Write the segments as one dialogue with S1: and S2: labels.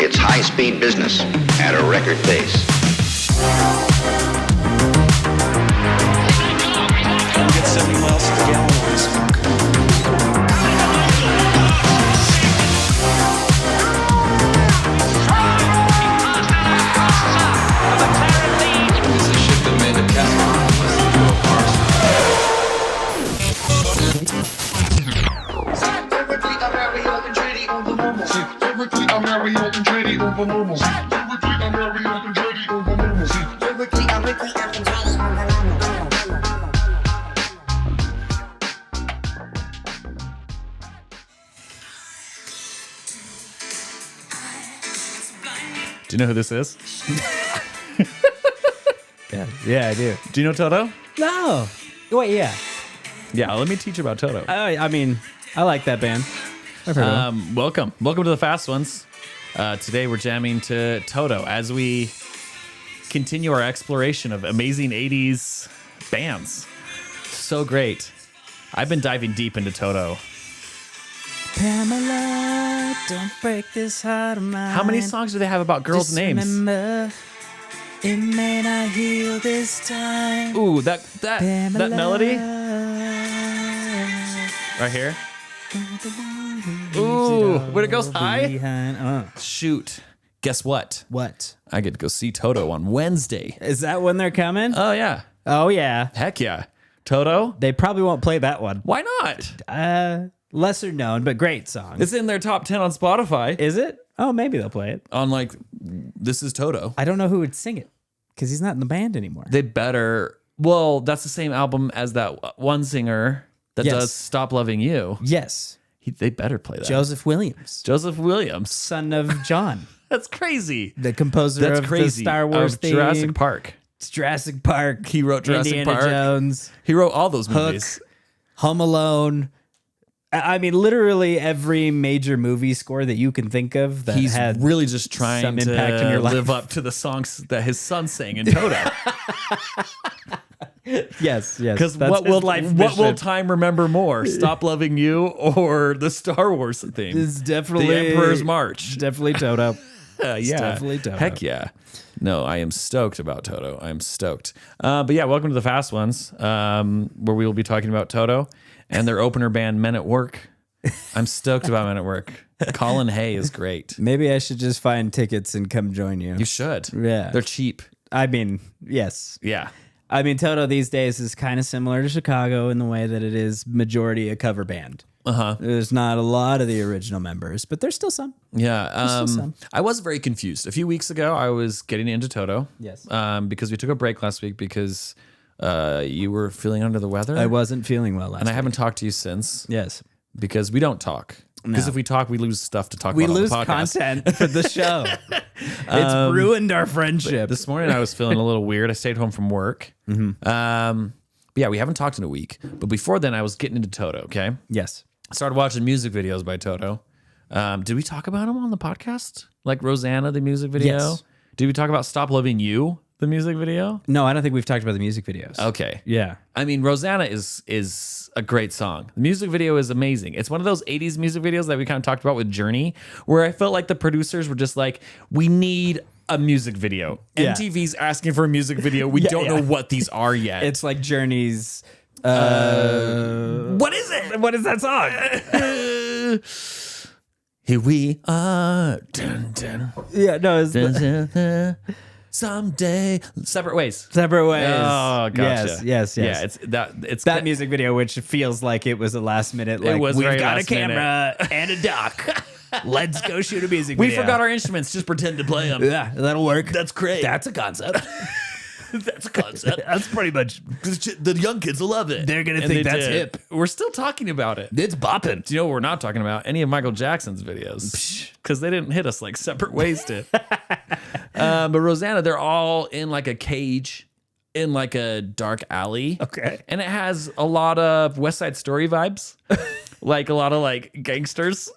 S1: It's high-speed business at a record pace.
S2: Get 70 miles per gallon on this smoke. This is shit that made a Cadillac.
S3: Do you know who this is?
S4: Yeah, I do.
S3: Do you know Toto?
S4: No. Wait, yeah.
S3: Yeah, let me teach you about Toto.
S4: I mean, I like that band. I've heard of them.
S3: Welcome to the Fast Ones. Today we're jamming to Toto as we continue our exploration of amazing 80s bands. So great. I've been diving deep into Toto.
S4: Pamela, don't break this heart of mine.
S3: How many songs do they have about girls'
S4: Just
S3: names?
S4: Remember, it may not heal this time.
S3: Ooh, that
S4: Pamela,
S3: melody right here. Ooh, when it goes high.
S4: Behind,
S3: Shoot. Guess what?
S4: What?
S3: I get to go see Toto on Wednesday.
S4: Is that when they're coming?
S3: Oh, yeah.
S4: Oh, yeah.
S3: Heck yeah. Toto?
S4: They probably won't play that one.
S3: Why not?
S4: Lesser known, but great song.
S3: It's in their top 10 on Spotify.
S4: Is it? Oh, maybe they'll play it.
S3: On like, this is Toto.
S4: I don't know who would sing it because he's not in the band anymore.
S3: They better. Well, that's the same album as that one singer that
S4: Yes.
S3: does Stop Loving You.
S4: Yes.
S3: They better play that.
S4: Joseph Williams,
S3: Joseph Williams.
S4: son of John,
S3: That's crazy.
S4: the composer
S3: That's
S4: of
S3: crazy.
S4: the Star Wars
S3: Of
S4: theme.
S3: Jurassic Park.
S4: It's Jurassic Park.
S3: He wrote Jurassic
S4: Indiana
S3: Park.
S4: Jones,
S3: He wrote all those
S4: Hook,
S3: movies.
S4: Home Alone. I mean, literally every major movie score that you can think of that
S3: He's
S4: had
S3: really just trying
S4: some
S3: to
S4: impact in your life.
S3: live up to the songs that his son sang in Toto.
S4: yes.
S3: Because
S4: That's
S3: what
S4: his life
S3: will
S4: mission.
S3: time remember more? Stop Loving You or the Star Wars theme?
S4: It's definitely
S3: the Emperor's March.
S4: Definitely Toto.
S3: Yeah,
S4: definitely Toto.
S3: Heck yeah. No, I am stoked about Toto. I am stoked. But yeah, welcome to the Fast Ones, where we will be talking about Toto and their opener band, Men at Work. I'm stoked about Men at Work. Colin Hay is great.
S4: Maybe I should just find tickets and come join you.
S3: You should.
S4: Yeah.
S3: They're cheap.
S4: I mean, yes.
S3: Yeah.
S4: I mean, Toto these days is kind of similar to Chicago in the way that it is majority a cover band.
S3: Uh-huh.
S4: There's not a lot of the original members, but there's still some.
S3: Yeah.
S4: still some.
S3: I was very confused. A few weeks ago, I was getting into Toto.
S4: Yes.
S3: Because we took a break last week because you were feeling under the weather.
S4: I wasn't feeling well last
S3: And I
S4: week.
S3: haven't talked to you since.
S4: Yes.
S3: Because we don't talk. Because
S4: No.
S3: if we talk, we lose stuff to talk
S4: We
S3: about
S4: lose
S3: on the podcast.
S4: content for the show. It's ruined our friendship.
S3: This morning I was feeling a little weird. I stayed home from work.
S4: Mm-hmm.
S3: But yeah, we haven't talked in a week. But before then, I was getting into Toto, okay?
S4: Yes.
S3: I started watching music videos by Toto. Did we talk about him on the podcast? Like Rosanna, the music video?
S4: Yes.
S3: Did we talk about Stop Loving You, the music video?
S4: No, I don't think we've talked about the music videos.
S3: Okay.
S4: Yeah.
S3: I mean, Rosanna is a great song. The music video is amazing. It's one of those 80s music videos that we kind of talked about with Journey, where I felt like the producers were just like, we need a music video.
S4: Yeah.
S3: MTV's asking for a music video. We don't know what these are yet.
S4: It's like Journey's.
S3: What is it?
S4: What is that song?
S3: Here we are. Dun, dun,
S4: Yeah, no, it's
S3: dun, dun, dun. Someday. Separate Ways.
S4: Separate Ways.
S3: Oh, gotcha.
S4: Yes.
S3: Yeah, it's
S4: that music video, which feels like it was a last minute. Like,
S3: was
S4: we've
S3: very
S4: got a
S3: last
S4: camera and a dock. Let's go shoot a music
S3: We
S4: video.
S3: forgot our instruments. Just pretend to play them.
S4: Yeah, that'll work.
S3: That's great.
S4: That's a concept.
S3: That's a concept.
S4: That's pretty much.
S3: The young kids will love it.
S4: They're gonna
S3: And
S4: think
S3: they
S4: that's
S3: did.
S4: hip.
S3: We're still talking about it.
S4: It's bopping.
S3: Do you know what we're not talking about? Any of Michael Jackson's videos. Because they didn't hit us like Separate Ways did. But Rosanna, they're all in like a cage in like a dark alley.
S4: Okay.
S3: And it has a lot of West Side Story vibes. Like a lot of like gangsters.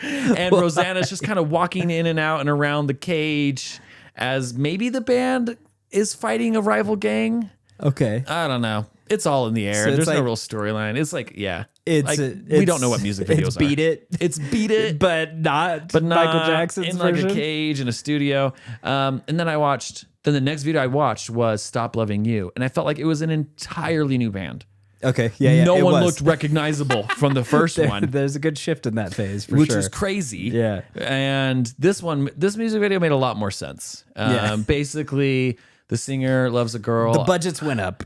S3: And Rosanna's just kind of walking in and out and around the cage as maybe the band is fighting a rival gang.
S4: Okay.
S3: I don't know. It's all in the air.
S4: So it's
S3: There's no
S4: like-
S3: real storyline. It's like, yeah. we don't know what music videos
S4: it's Beat
S3: are.
S4: It.
S3: It's Beat It,
S4: but not
S3: not
S4: Michael Jackson's
S3: in
S4: version.
S3: like a cage in a studio. And then the next video I watched was Stop Loving You, and I felt like it was an entirely new band.
S4: Okay, yeah.
S3: No
S4: it
S3: one
S4: was.
S3: looked recognizable from the first one,
S4: There's a good shift in that phase, for
S3: which
S4: sure.
S3: was crazy.
S4: Yeah.
S3: And this music video made a lot more sense.
S4: Yeah.
S3: Basically, the singer loves a girl.
S4: The budgets went up.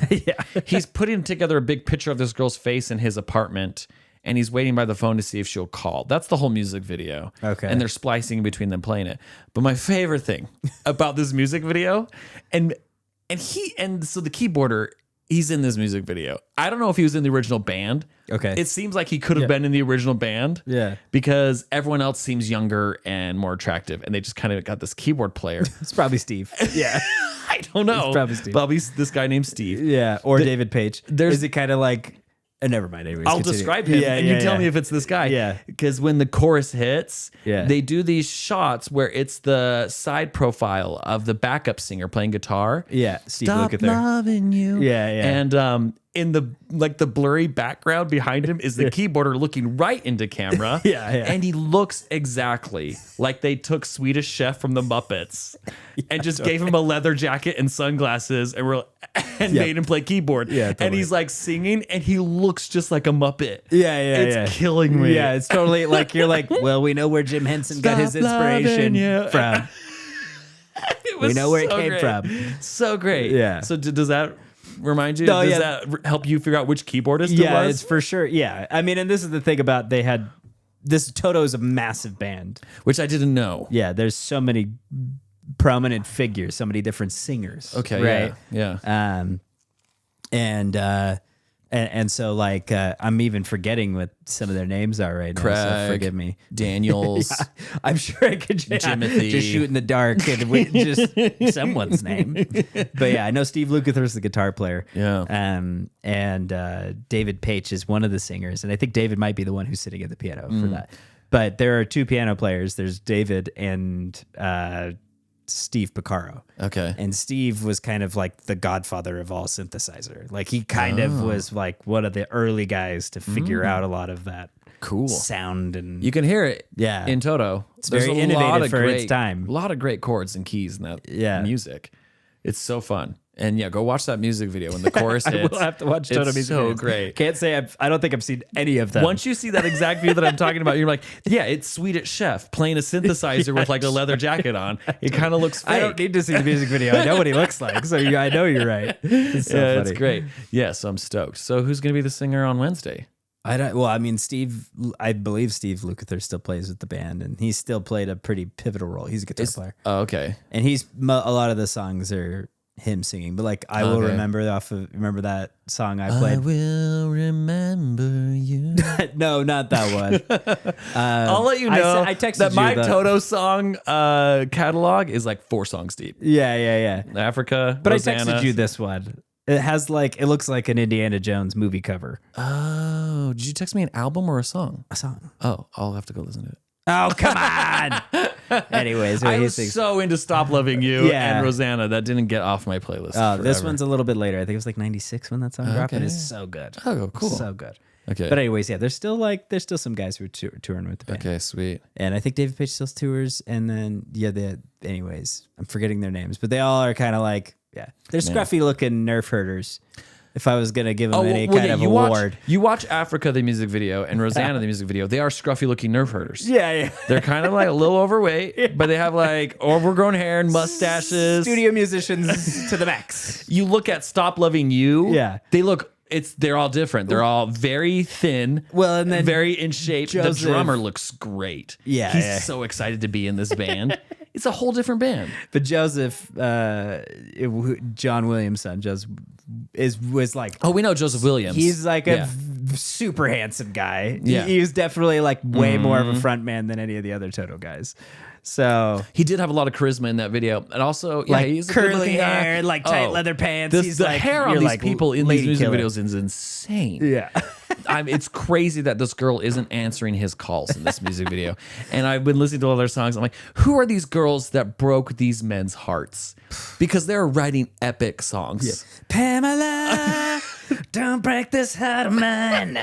S3: Yeah. He's putting together a big picture of this girl's face in his apartment, and he's waiting by the phone to see if she'll call. That's the whole music video.
S4: Okay.
S3: And they're splicing between them playing it. But my favorite thing about this music video, and so the keyboarder, he's in this music video. I don't know if he was in the original band.
S4: Okay.
S3: It seems like he could have been in the original band.
S4: Yeah.
S3: Because everyone else seems younger and more attractive, and they just kind of got this keyboard player.
S4: It's probably Steve. Yeah.
S3: I don't know.
S4: It's probably Steve.
S3: Probably this guy named Steve.
S4: Yeah. Or David Page.
S3: there's-
S4: Is it kind of like... never mind. Anyways,
S3: I'll
S4: continue.
S3: describe him, and you tell me if it's this guy.
S4: Yeah.
S3: Because when the chorus hits,
S4: Yeah.
S3: they do these shots where it's the side profile of the backup singer playing guitar.
S4: Yeah, Steve
S3: Stop
S4: Lukather.
S3: loving you.
S4: Yeah, yeah.
S3: And in the blurry background behind him is the keyboarder looking right into camera.
S4: Yeah, yeah.
S3: And he looks exactly like they took Swedish Chef from the Muppets and just gave him a leather jacket and sunglasses and made him play keyboard.
S4: Yeah, totally.
S3: And he's like singing, and he looks just like a Muppet.
S4: Yeah,
S3: It's killing me.
S4: Yeah, it's totally like you're like, well, we know where Jim Henson got his
S3: Stop loving
S4: inspiration
S3: you.
S4: from.
S3: It was
S4: We know where it
S3: so
S4: came
S3: great.
S4: from.
S3: So great.
S4: Yeah.
S3: So does that remind you?
S4: No,
S3: Does
S4: yeah.
S3: that help you figure out which keyboardist
S4: Yeah,
S3: it was?
S4: it's for sure. Yeah, I mean, and this is the thing about this Toto's a massive band.
S3: Which I didn't know.
S4: Yeah, there's so many prominent figures, so many different singers.
S3: Okay.
S4: right.
S3: Yeah.
S4: And so like I'm even forgetting what some of their names are right now. So
S3: Craig,
S4: forgive me.
S3: Daniels.
S4: I'm sure I could
S3: Jimothy.
S4: just shoot in the dark and just someone's name. But yeah, I know Steve Lukather's the guitar player.
S3: Yeah.
S4: And David Page is one of the singers, and I think David might be the one who's sitting at the piano for that. But there are two piano players. There's David and Steve Porcaro.
S3: Okay.
S4: And Steve was kind of like the godfather of all synthesizer. Like he kind of was like one of the early guys to figure out a lot of that
S3: Cool.
S4: sound and
S3: You can hear it.
S4: Yeah.
S3: In Toto.
S4: It's very innovative for its time.
S3: A lot of great chords and keys in that
S4: Yeah.
S3: music. It's so fun. And yeah, go watch that music video when the chorus hits.
S4: I will have to watch Toto
S3: It's
S4: music.
S3: so
S4: videos.
S3: great.
S4: Can't say I don't think I've seen any of them.
S3: Once you see that exact view that I'm talking about, you're like, yeah, it's Swedish Chef playing a synthesizer with like a leather jacket on. It kind of looks fake.
S4: I don't need to see the music video. I know what he looks like, so I know you're right. It's so
S3: Yeah,
S4: funny.
S3: it's great. Yeah, so I'm stoked. So who's going to be the singer on Wednesday?
S4: I don't. Well, I mean, I believe Steve Lukather still plays with the band, and he still played a pretty pivotal role. He's a guitar player,
S3: Oh, okay.
S4: and a lot of the songs are him singing. But like, I will
S3: Okay.
S4: remember that song I played.
S3: I will remember you.
S4: No, not that one.
S3: I'll let you know
S4: I texted
S3: that
S4: you
S3: my
S4: the-
S3: Toto song catalog is like 4 songs deep.
S4: Yeah.
S3: Africa,
S4: But
S3: Rosanna.
S4: I texted you this one. It looks like an Indiana Jones movie cover.
S3: Oh, did you text me an album or a song?
S4: A song.
S3: Oh, I'll have to go listen to it.
S4: Oh, come on. Anyways,
S3: I
S4: he
S3: was
S4: sings-
S3: so into Stop Loving You
S4: Yeah.
S3: and Rosanna that didn't get off my playlist.
S4: this
S3: forever.
S4: one's a little bit later. I think it was like 96 when that song dropped.
S3: Okay.
S4: It is so good.
S3: Oh, cool.
S4: So good.
S3: Okay.
S4: But anyways, yeah, there's still some guys who are touring with the band.
S3: Okay, sweet.
S4: And I think David Page still tours. And then, anyways, I'm forgetting their names, but they all are kind of like, they're scruffy looking nerf herders. If I was going to give them any kind of award.
S3: You watch Africa, the music video, and Rosanna, the music video. They are scruffy looking nerf herders.
S4: Yeah.
S3: They're kind of like a little overweight, but they have like overgrown hair and mustaches.
S4: Studio musicians to the max.
S3: You look at Stop Loving You.
S4: Yeah.
S3: They're all different. They're all very thin.
S4: Well, and then
S3: very in shape.
S4: Joseph-
S3: The drummer looks great.
S4: Yeah,
S3: He's
S4: yeah.
S3: so excited to be in this band. It's a whole different band.
S4: But Joseph, John Williams' son, was like,
S3: Oh, we know Joseph Williams.
S4: he's like
S3: Yeah.
S4: a super handsome guy.
S3: Yeah.
S4: He was definitely like way more of a front man than any of the other Toto guys. So
S3: He did have a lot of charisma in that video. And also,
S4: like
S3: he's a
S4: curly
S3: good-looking guy.
S4: hair, like tight leather pants.
S3: This,
S4: He's
S3: the
S4: like,
S3: hair on
S4: you're
S3: these
S4: like
S3: people in
S4: lady
S3: these music
S4: killer.
S3: videos is insane.
S4: Yeah.
S3: It's crazy that this girl isn't answering his calls in this music video. And I've been listening to all their songs. I'm like, who are these girls that broke these men's hearts? Because they're writing epic songs.
S4: Pamela, Don't break this heart of mine.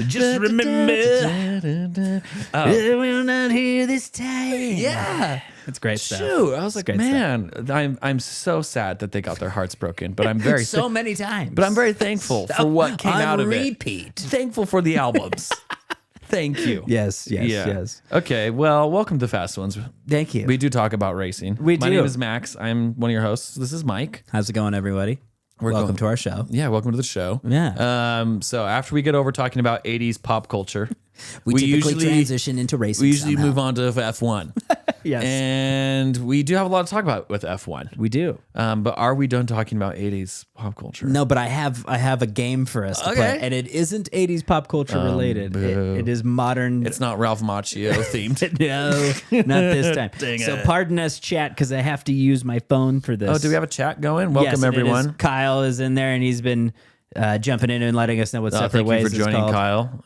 S4: Just remember, I will not hear this time.
S3: Yeah.
S4: It's great stuff.
S3: Shoot, I was like,
S4: great
S3: man, I'm so sad that they got their hearts broken, but I'm very
S4: So many times.
S3: but I'm very thankful for what came
S4: on
S3: out of
S4: repeat.
S3: it. Thankful for the albums. Thank you.
S4: Yes. Yes.
S3: Okay, well, welcome to Fast Ones.
S4: Thank you.
S3: We do talk about racing.
S4: We
S3: My
S4: do.
S3: name is Max. I'm one of your hosts. This is Mike.
S4: How's it going, everybody? Welcome to our show.
S3: Yeah, welcome to the show.
S4: Yeah.
S3: So after we get over talking about 80s pop culture,
S4: We typically transition into racing.
S3: we usually
S4: somehow.
S3: move on to F1.
S4: Yes.
S3: And we do have a lot to talk about with F1.
S4: We do.
S3: But are we done talking about 80s pop culture?
S4: No, but I have a game for us to play, and it isn't 80s pop culture related. It is modern.
S3: It's not Ralph Macchio themed.
S4: No, not this time.
S3: Dang
S4: so
S3: it.
S4: pardon us, chat, because I have to use my phone for this.
S3: Oh, do we have a chat going?
S4: Yes,
S3: Welcome,
S4: and it is-
S3: everyone.
S4: Kyle is in there, and he's been jumping in and letting us know what separate
S3: Thank you
S4: ways
S3: for
S4: it's
S3: joining,
S4: called.
S3: Kyle,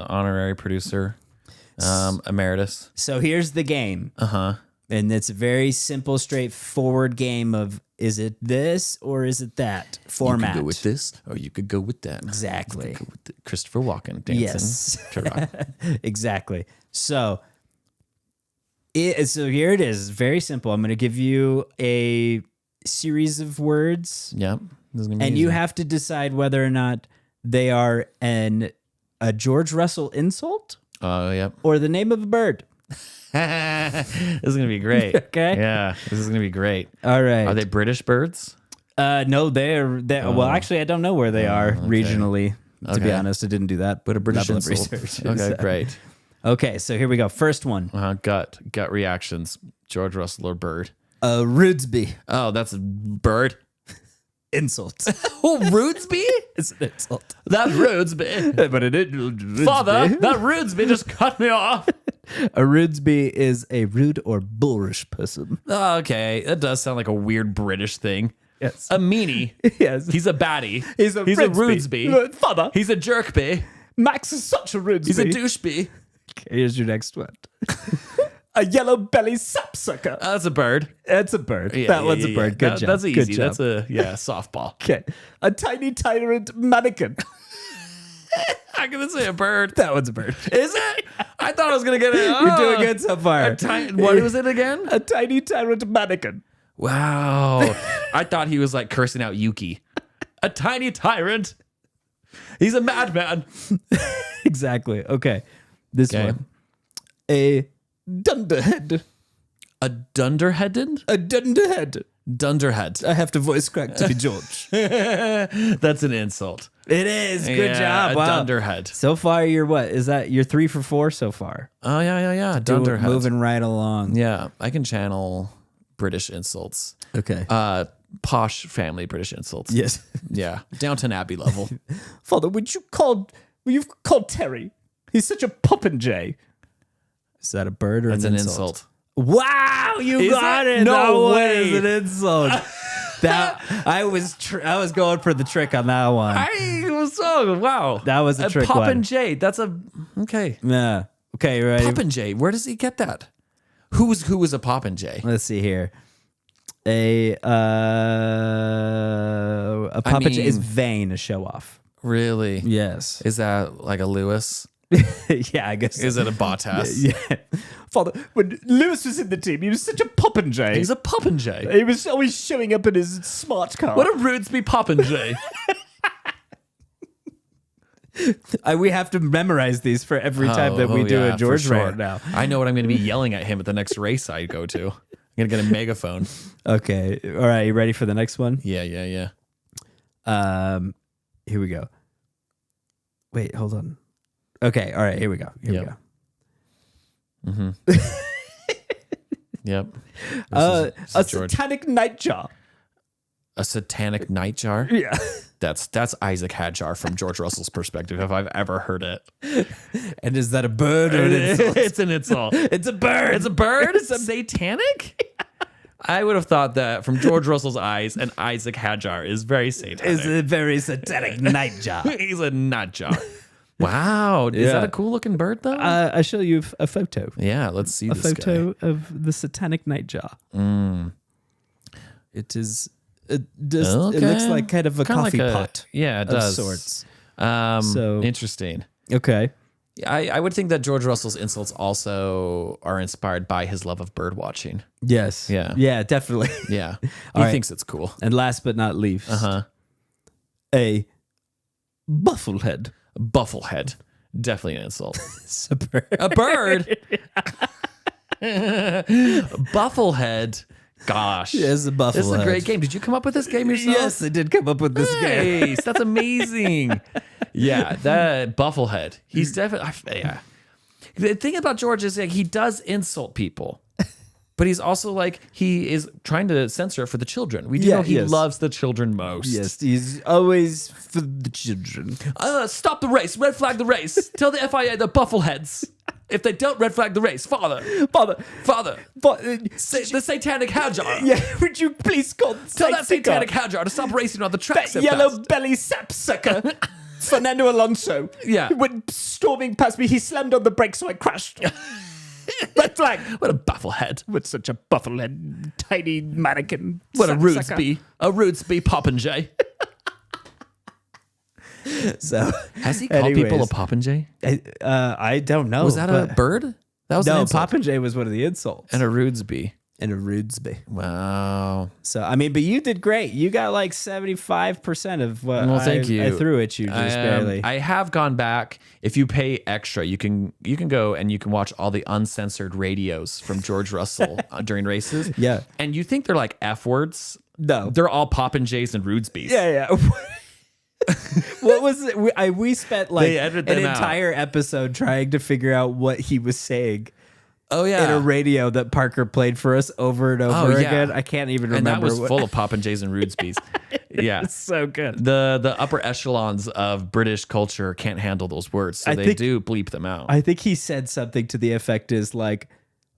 S3: honorary producer, emeritus.
S4: So here's the game. And it's a very simple, straightforward game of is it this or is it that format?
S3: You could go with this, or you could go with that.
S4: Exactly.
S3: You could go with Christopher Walken dancing.
S4: Yes.
S3: Turok.
S4: Exactly. So here it is. Very simple. I'm going to give you a series of words,
S3: Yep. This is gonna be
S4: and
S3: easy.
S4: you have to decide whether or not they are a George Russell insult
S3: Oh, yep.
S4: or the name of a bird.
S3: This is gonna be great.
S4: Okay.
S3: Yeah, this is gonna be great.
S4: All right.
S3: Are they British birds?
S4: No, they're well, actually, I don't know where they are regionally. To be
S3: Okay.
S4: honest, I didn't do that.
S3: But a British
S4: level of
S3: insult.
S4: research.
S3: Okay, great.
S4: Okay, so here we go. First one.
S3: Gut reactions. George Russell or bird?
S4: Rudesby.
S3: Oh, that's a bird.
S4: Insult.
S3: Oh, Rudesby?
S4: It's an insult.
S3: That's Rudesby.
S4: But it is.
S3: Father, that Rudesby just cut me off.
S4: A Rudesby is a rude or boorish person.
S3: Oh, okay, that does sound like a weird British thing.
S4: Yes.
S3: A meanie.
S4: Yes.
S3: He's a baddie.
S4: He's a
S3: Rudesby.
S4: Father.
S3: He's a jerkby.
S4: Max is such a Rudesby.
S3: He's a doucheby.
S4: Okay, here's your next one. A yellow belly sapsucker.
S3: That's a bird.
S4: That's a bird.
S3: Yeah,
S4: that
S3: yeah,
S4: one's
S3: yeah,
S4: a bird.
S3: yeah.
S4: Good job.
S3: That's easy.
S4: Good job.
S3: That's a softball.
S4: Okay. A tiny tyrant mannequin.
S3: I'm gonna say a bird.
S4: That one's a bird.
S3: Is it? I thought I was gonna get it.
S4: You're doing good so far.
S3: What was it again?
S4: A tiny tyrant mannequin.
S3: Wow. I thought he was like cursing out Yuki. A tiny tyrant. He's a madman.
S4: Exactly. Okay. This
S3: Okay.
S4: one. A dunderhead.
S3: A dunderheaded?
S4: A dunderhead.
S3: Dunderhead.
S4: I have to voice crack to be George.
S3: That's an insult.
S4: It is. Good
S3: Yeah,
S4: job.
S3: a
S4: Wow.
S3: dunderhead.
S4: So far, you're what? Is that you're 3 for 4 so far?
S3: Oh yeah. Dunderhead.
S4: Moving right along.
S3: Yeah, I can channel British insults.
S4: Okay.
S3: Posh family British insults.
S4: Yes.
S3: Yeah. Downton Abbey level.
S4: Father, you've called Terry. He's such a popinjay. Is that a bird or
S3: That's
S4: an
S3: an
S4: insult?
S3: insult.
S4: Wow, you
S3: Is
S4: got
S3: it?
S4: it.
S3: No
S4: that
S3: way.
S4: was an insult. That I was going for the trick on that one.
S3: I was so wow.
S4: That was a trick
S3: Pop
S4: one.
S3: and J. That's a okay.
S4: Yeah. Okay, you ready?
S3: Pop and J. Where does he get that? Who was a Pop and J?
S4: Let's see here. A Papa J is
S3: mean-
S4: vain, a show off.
S3: Really?
S4: Yes.
S3: Is that like a Lewis?
S4: Yeah, I guess.
S3: Is it a Bottas?
S4: Yeah. Father, when Lewis was in the team, he was such a popinjay.
S3: He's a Pop and J.
S4: He was always showing up in his smart car.
S3: What a Rudesby Pop and J.
S4: We have to memorize these for every time that we do
S3: yeah,
S4: a
S3: for
S4: George
S3: sure.
S4: rant now.
S3: I know what I'm going to be yelling at him at the next race I go to. I'm going to get a megaphone.
S4: Okay. All right. You ready for the next one?
S3: Yeah.
S4: Here we go. Wait, hold on. Okay. All right. Here we go. Here we go.
S3: Yep.
S4: A
S3: This is George.
S4: satanic nightjar.
S3: A satanic nightjar?
S4: Yeah.
S3: That's Isaac Hadjar from George Russell's perspective, if I've ever heard it.
S4: And is that a bird or an insult?
S3: It's an insult.
S4: It's a bird.
S3: It's a bird? It's a satanic? I would have thought that from George Russell's eyes, an Isaac Hadjar is very satanic.
S4: It's a very satanic nightjar.
S3: He's a nutjar. Wow. Is
S4: Yeah.
S3: that a cool looking bird, though?
S4: I'll show you a photo.
S3: yeah, let's see
S4: A
S3: this
S4: photo
S3: guy.
S4: of the satanic nightjar. It is It looks like kind of a
S3: Kinda
S4: coffee
S3: like
S4: pot.
S3: Yeah, it
S4: of
S3: does.
S4: sorts.
S3: So interesting.
S4: Okay.
S3: I would think that George Russell's insults also are inspired by his love of bird watching.
S4: Yes.
S3: Yeah.
S4: Yeah, definitely.
S3: Yeah. He
S4: right.
S3: thinks it's cool.
S4: And last but not least, a bufflehead.
S3: Bufflehead. Definitely an insult.
S4: It's a bird.
S3: A bird? Bufflehead. Gosh.
S4: Yes, a bufflehead.
S3: This is a great game. Did you come up with this game yourself?
S4: Yes, I did come up with this game.
S3: Nice. That's amazing. Yeah, that Bufflehead. He's definitely. Yeah. The thing about George is like he does insult people, but he's also like he is trying to censor it for the children. We do know he loves the children most.
S4: Yes, he's always for the children.
S3: Stop the race. Red flag the race. Tell the FIA the Buffleheads. If they don't red flag the race, father. The satanic Hajar.
S4: Yeah, would you please call
S3: Tell that satanic Hajar to stop racing on the track.
S4: that yellow belly sapsucker, Fernando Alonso.
S3: Yeah.
S4: When storming past me, he slammed on the brakes, so I crashed. Red flag.
S3: What a Bufflehead.
S4: With such a bufflehead, tiny mannequin.
S3: What a
S4: sapsucker.
S3: Rudesby. A Rudesby Popinjay.
S4: So
S3: Has he called people a Popinjay?
S4: I don't know.
S3: Was that a bird? That was an
S4: No,
S3: insult.
S4: Popinjay was one of the insults.
S3: And a Rudesby.
S4: And a Rudesby.
S3: Wow.
S4: So, I mean, but you did great. You got like 75% of what
S3: Thank you.
S4: I threw at you just barely.
S3: I have gone back. If you pay extra, you can go and you can watch all the uncensored radios from George Russell during races.
S4: Yeah.
S3: And you think they're like F words.
S4: No.
S3: They're all Popinjays and Rudesbys.
S4: Yeah. What was it? We spent like
S3: They
S4: an
S3: edited them out.
S4: entire episode trying to figure out what he was saying
S3: Oh, yeah.
S4: in a radio that Parker played for us over and over
S3: yeah.
S4: again. I can't even
S3: And
S4: remember.
S3: that was full of Popinjays and Rudesbys. Yeah.
S4: It's so good.
S3: The upper echelons of British culture can't handle those words, so they do bleep them out.
S4: I think he said something to the effect is like,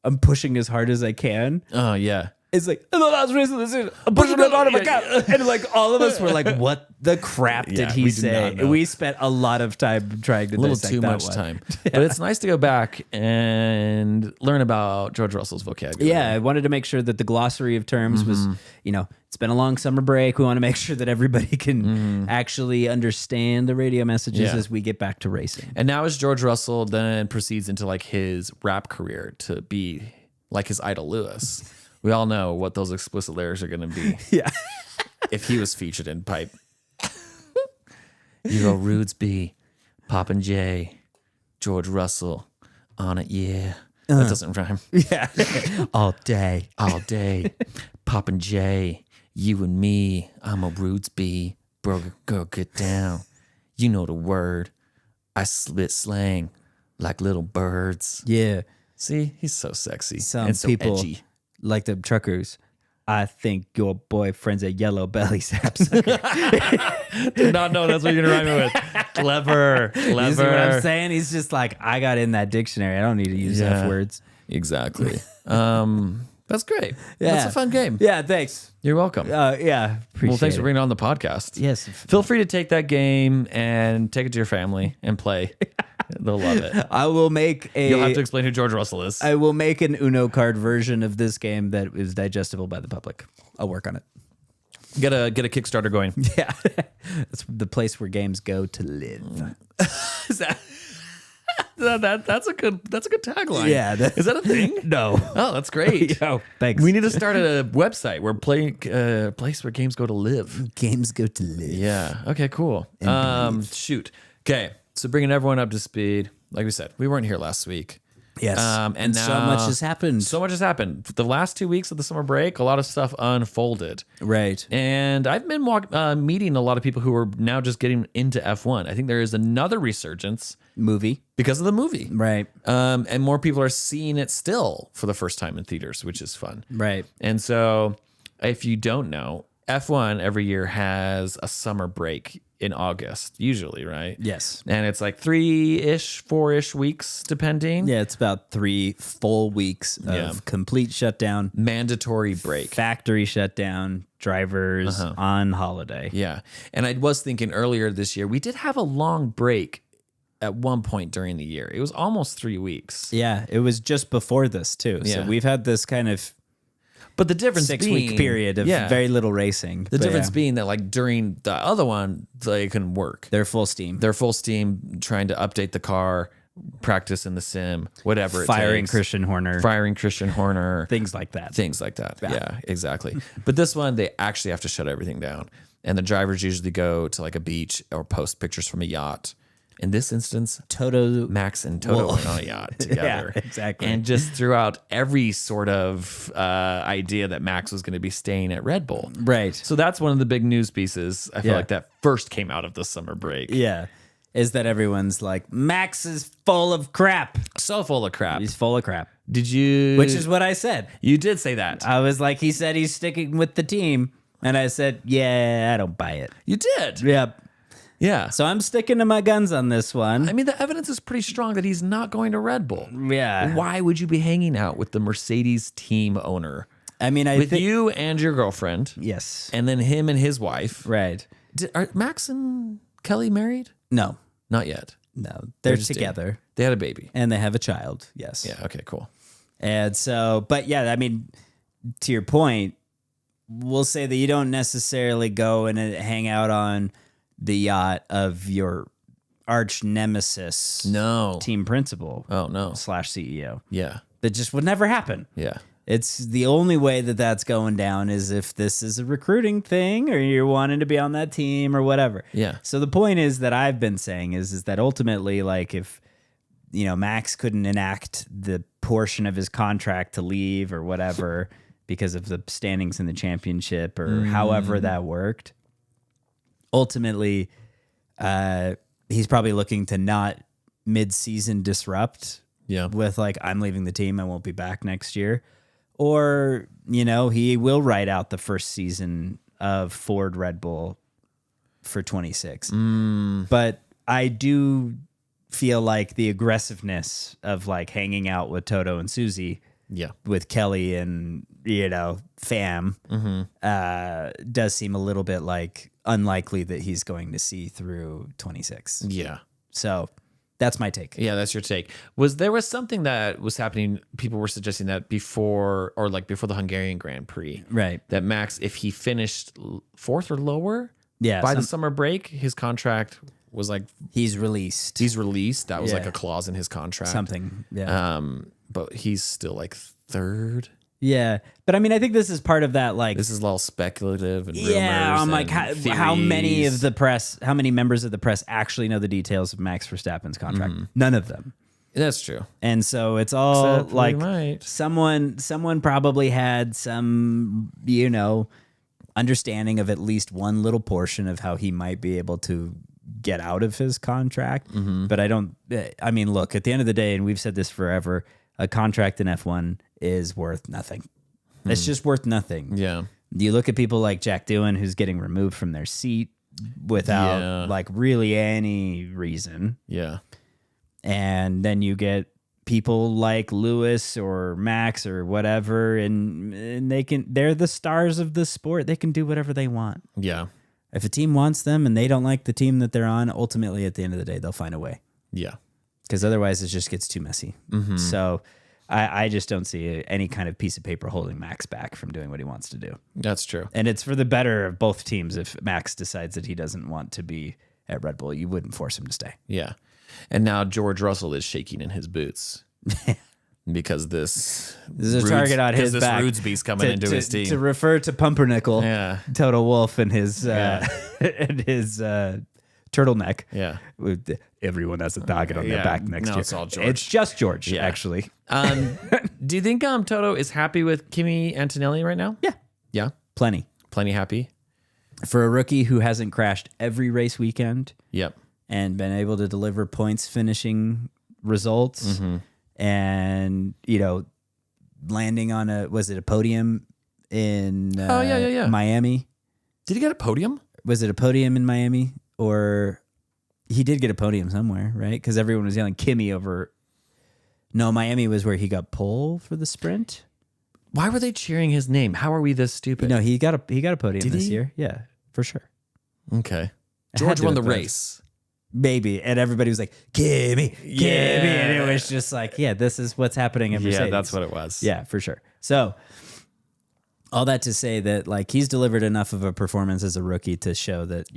S4: I'm pushing as hard as I can.
S3: Oh, yeah.
S4: It's like, in the last race of the season, I'm pushing it out of my car. And like all of us were like, what the crap did
S3: Yeah,
S4: he
S3: we did
S4: say?
S3: not know.
S4: We spent a lot of time trying to
S3: A little
S4: dissect
S3: too
S4: that
S3: much
S4: one.
S3: time. But it's nice to go back and learn about George Russell's vocabulary.
S4: Yeah, I wanted to make sure that the glossary of terms was, it's been a long summer break. We want to make sure that everybody can actually understand the radio messages
S3: Yeah.
S4: as we get back to racing.
S3: And now as George Russell then proceeds into like his rap career to be like his idol Lewis, we all know what those explicit lyrics are going to be.
S4: Yeah.
S3: If he was featured in Pipe. You go Rudesby, Popinjay, George Russell on it, yeah. That doesn't rhyme.
S4: Yeah. All day.
S3: All day. Popinjay, you and me, I'm a Rudesby. Bro, girl, get down. You know the word. I spit slang like little birds.
S4: Yeah.
S3: See, he's so sexy.
S4: Some
S3: and so
S4: people
S3: edgy.
S4: like the truckers. I think your boyfriend's a yellow belly sapsucker.
S3: Did not know that's what you're going to rhyme it with. Clever.
S4: You see what I'm saying? He's just like, I got in that dictionary. I don't need to use
S3: Yeah.
S4: F words.
S3: Exactly. That's great.
S4: Yeah.
S3: That's a fun game.
S4: Yeah, thanks.
S3: You're welcome.
S4: Yeah, appreciate
S3: Well, thanks for
S4: it.
S3: bringing it on the podcast.
S4: Yes.
S3: Feel free to take that game and take it to your family and play. They'll love it.
S4: I will make
S3: You'll have to explain who George Russell is.
S4: I will make an Uno card version of this game that is digestible by the public. I'll work on it.
S3: Get a Kickstarter going.
S4: Yeah. That's the place where games go to live.
S3: Is that's a good tagline.
S4: Yeah.
S3: Is that a thing?
S4: No.
S3: Oh, that's great.
S4: Yo, thanks.
S3: We need to start a website where place where games go to live.
S4: Games go to live.
S3: Yeah. Okay, cool. Shoot. Okay. So bringing everyone up to speed. Like we said, we weren't here last week.
S4: Yes.
S3: And
S4: so
S3: now-
S4: much has happened.
S3: So much has happened. The last 2 weeks of the summer break, a lot of stuff unfolded.
S4: Right.
S3: And I've been meeting a lot of people who are now just getting into F1. I think there is another resurgence
S4: Movie.
S3: because of the movie.
S4: Right.
S3: And more people are seeing it still for the first time in theaters, which is fun.
S4: Right.
S3: And so if you don't know, F1 every year has a summer break in August, usually, right?
S4: Yes.
S3: And it's like 3-ish, 4-ish weeks, depending.
S4: Yeah, it's about 3 full weeks of
S3: Yeah.
S4: complete shutdown,
S3: Mandatory break.
S4: factory shutdown, drivers on holiday.
S3: Yeah. And I was thinking earlier this year, we did have a long break at one point during the year. It was almost 3 weeks.
S4: Yeah, it was just before this too. So
S3: Yeah.
S4: we've had this kind of
S3: But the difference
S4: 6
S3: being,
S4: week period of very little racing.
S3: The difference being that like during the other one, they couldn't work.
S4: they're full steam.
S3: They're full steam trying to update the car, practice in the sim, whatever it
S4: Firing
S3: takes.
S4: Christian Horner.
S3: Firing Christian Horner.
S4: Things like that.
S3: Things like that. Yeah, exactly. But this one, they actually have to shut everything down. And the drivers usually go to like a beach or post pictures from a yacht. In this instance,
S4: Toto,
S3: Max and Toto went on a yacht together.
S4: Yeah, exactly.
S3: And just threw out every sort of idea that Max was going to be staying at Red Bull.
S4: Right.
S3: So that's one of the big news pieces. I feel
S4: Yeah.
S3: like that first came out of the summer break.
S4: Yeah. Is that everyone's like, Max is full of crap.
S3: So full of crap.
S4: He's full of crap.
S3: Did you?
S4: Which is what I said.
S3: You did say that.
S4: I was like, he said he's sticking with the team. And I said, yeah, I don't buy it.
S3: You did.
S4: Yep.
S3: Yeah.
S4: So I'm sticking to my guns on this one.
S3: I mean, the evidence is pretty strong that he's not going to Red Bull.
S4: Yeah.
S3: Why would you be hanging out with the Mercedes team owner?
S4: I mean, I
S3: With
S4: think
S3: you and your girlfriend,
S4: yes.
S3: and then him and his wife.
S4: Right.
S3: Are Max and Kelly married?
S4: No.
S3: Not yet.
S4: No. They're
S3: just
S4: together.
S3: They had a baby.
S4: And they have a child. Yes.
S3: Yeah. Okay. Cool.
S4: And so, but yeah, I mean, to your point, we'll say that you don't necessarily go and hang out on the yacht of your arch nemesis,
S3: No.
S4: team principal,
S3: Oh no.
S4: / CEO.
S3: Yeah.
S4: That just would never happen.
S3: Yeah.
S4: It's the only way that that's going down is if this is a recruiting thing or you're wanting to be on that team or whatever.
S3: Yeah.
S4: So the point is that I've been saying is that ultimately, like if, you know, Max couldn't enact the portion of his contract to leave or whatever because of the standings in the championship or however that worked, ultimately, he's probably looking to not mid-season disrupt
S3: Yeah.
S4: with like, I'm leaving the team, I won't be back next year. Or, you know, he will ride out the first season of Ford Red Bull for 26. But I do feel like the aggressiveness of like hanging out with Toto and Susie
S3: Yeah.
S4: with Kelly and, you know, fam, does seem a little bit like unlikely that he's going to see through 26.
S3: Yeah.
S4: So that's my take.
S3: Yeah, that's your take. There was something that was happening? People were suggesting that before the Hungarian Grand Prix,
S4: Right.
S3: that Max, if he finished fourth or lower,
S4: Yeah.
S3: by the summer break, his contract was like
S4: he's released.
S3: he's released. That was like
S4: Yeah.
S3: a clause in his contract.
S4: Something. Yeah.
S3: But he's still like third.
S4: Yeah. But I mean, I think this is part of that, like,
S3: This is all speculative and rumors.
S4: yeah, I'm like,
S3: and
S4: how many
S3: theories.
S4: of the press, how many members of the press actually know the details of Max Verstappen's contract? None of them.
S3: That's true.
S4: And so it's all
S3: Except we
S4: like
S3: might.
S4: someone probably had some, you know, understanding of at least one little portion of how he might be able to get out of his contract. But I mean, look, at the end of the day, and we've said this forever, a contract in F1 is worth nothing. It's just worth nothing.
S3: Yeah.
S4: You look at people like Jack Doohan, who's getting removed from their seat without
S3: Yeah.
S4: like really any reason.
S3: Yeah.
S4: And then you get people like Lewis or Max or whatever, and they're the stars of the sport. They can do whatever they want.
S3: Yeah.
S4: If a team wants them and they don't like the team that they're on, ultimately at the end of the day, they'll find a way.
S3: Yeah.
S4: Because otherwise it just gets too messy. So I just don't see any kind of piece of paper holding Max back from doing what he wants to do.
S3: That's true.
S4: And it's for the better of both teams. If Max decides that he doesn't want to be at Red Bull, you wouldn't force him to stay.
S3: Yeah. And now George Russell is shaking in his boots because this
S4: There's a target on his back.
S3: This Rudesby's coming into his team.
S4: To refer to Pumpernickel,
S3: Yeah.
S4: Toto Wolff and his and his turtleneck.
S3: Yeah.
S4: With everyone has a target on their
S3: Yeah.
S4: back next
S3: No,
S4: year.
S3: it's all George.
S4: It's just George,
S3: Yeah.
S4: actually.
S3: Do you think Toto is happy with Kimi Antonelli right now?
S4: Yeah,
S3: Yeah.
S4: plenty.
S3: Plenty happy.
S4: For a rookie who hasn't crashed every race weekend
S3: Yep.
S4: and been able to deliver points finishing results and, you know, landing on a podium in
S3: yeah.
S4: Miami?
S3: Did he get a podium?
S4: Was it a podium in Miami? Or he did get a podium somewhere, right? Because everyone was yelling Kimmy over. No, Miami was where he got pole for the sprint.
S3: Why were they cheering his name? How are we this stupid?
S4: No, he got a podium
S3: Did
S4: this
S3: he?
S4: year. Yeah, for sure.
S3: Okay.
S4: had
S3: George
S4: to
S3: won the
S4: have been.
S3: race.
S4: Maybe, and everybody was like, Kimmy,
S3: Yeah.
S4: and it was just like, yeah, this is what's happening at Mercedes.
S3: Yeah, that's what it was.
S4: Yeah, for sure. So All that to say that like he's delivered enough of a performance as a rookie to show that